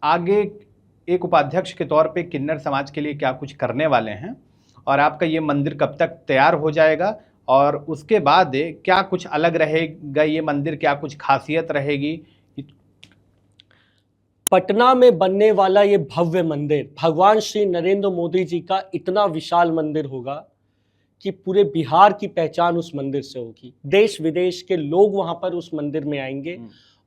आगे एक उपाध्यक्ष के तौर पे किन्नर समाज के लिए क्या कुछ करने वाले हैं, और आपका ये मंदिर कब तक तैयार हो जाएगा, और उसके बाद क्या कुछ अलग रहेगा ये मंदिर, क्या कुछ खासियत रहेगी? पटना में बनने वाला ये भव्य मंदिर भगवान श्री नरेंद्र मोदी जी का इतना विशाल मंदिर होगा कि पूरे बिहार की पहचान उस मंदिर से होगी। देश विदेश के लोग वहां पर उस मंदिर में आएंगे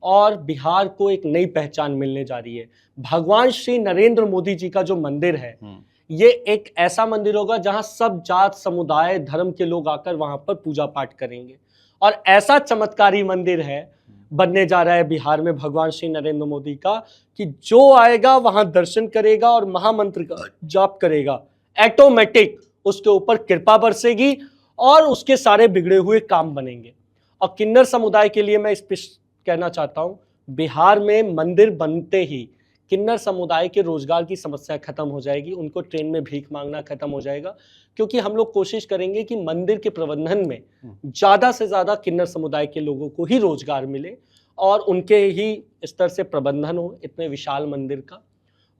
और बिहार को एक नई पहचान मिलने जा रही है। भगवान श्री नरेंद्र मोदी जी का जो मंदिर है, ये एक ऐसा मंदिर होगा जहां सब जात, समुदाय, धर्म के लोग आकर वहां पर पूजा पाठ करेंगे। और ऐसा चमत्कारी मंदिर है, बनने जा रहा है बिहार में भगवान श्री नरेंद्र मोदी का, कि जो आएगा वहां दर्शन करेगा और महामंत्र का जाप करेगा, ऑटोमेटिक उसके ऊपर कृपा बरसेगी और उसके सारे बिगड़े हुए काम बनेंगे। और किन्नर समुदाय के लिए मैं इस पे कहना चाहता हूं, बिहार में मंदिर बनते ही किन्नर समुदाय के रोजगार की समस्या खत्म हो जाएगी। उनको ट्रेन में भीख मांगना खत्म हो जाएगा, क्योंकि हम लोग कोशिश करेंगे कि मंदिर के प्रबंधन में ज्यादा से ज्यादा किन्नर समुदाय के लोगों को ही रोजगार मिले और उनके ही स्तर से प्रबंधन हो इतने विशाल मंदिर का,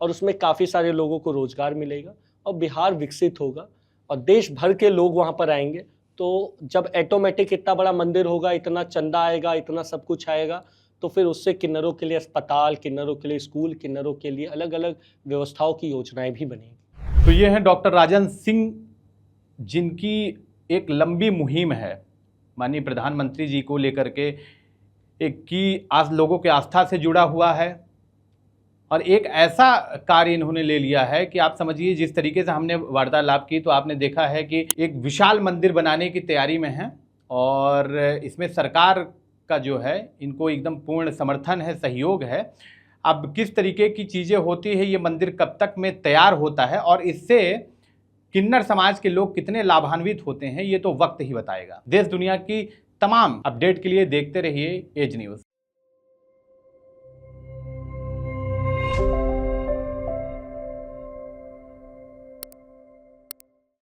और उसमें काफी सारे लोगों को रोजगार मिलेगा और बिहार विकसित होगा और देश भर के लोग वहां पर आएंगे। तो जब ऑटोमेटिक इतना बड़ा मंदिर होगा, इतना चंदा आएगा, इतना सब कुछ आएगा, तो फिर उससे किन्नरों के लिए अस्पताल, किन्नरों के लिए स्कूल, किन्नरों के लिए अलग अलग व्यवस्थाओं की योजनाएं भी बनेंगी। तो ये हैं डॉक्टर राजन सिंह, जिनकी एक लंबी मुहिम है माननीय प्रधानमंत्री जी को लेकर के, एक की आज लोगों के आस्था से जुड़ा हुआ है, और एक ऐसा कार्य इन्होंने ले लिया है कि आप समझिए, जिस तरीके से हमने वार्तालाप की तो आपने देखा है कि एक विशाल मंदिर बनाने की तैयारी में है, और इसमें सरकार का जो है इनको एकदम पूर्ण समर्थन है, सहयोग है। अब किस तरीके की चीज़ें होती है, ये मंदिर कब तक में तैयार होता है और इससे किन्नर समाज के लोग कितने लाभान्वित होते हैं, ये तो वक्त ही बताएगा। देश दुनिया की तमाम अपडेट के लिए देखते रहिए एज न्यूज़।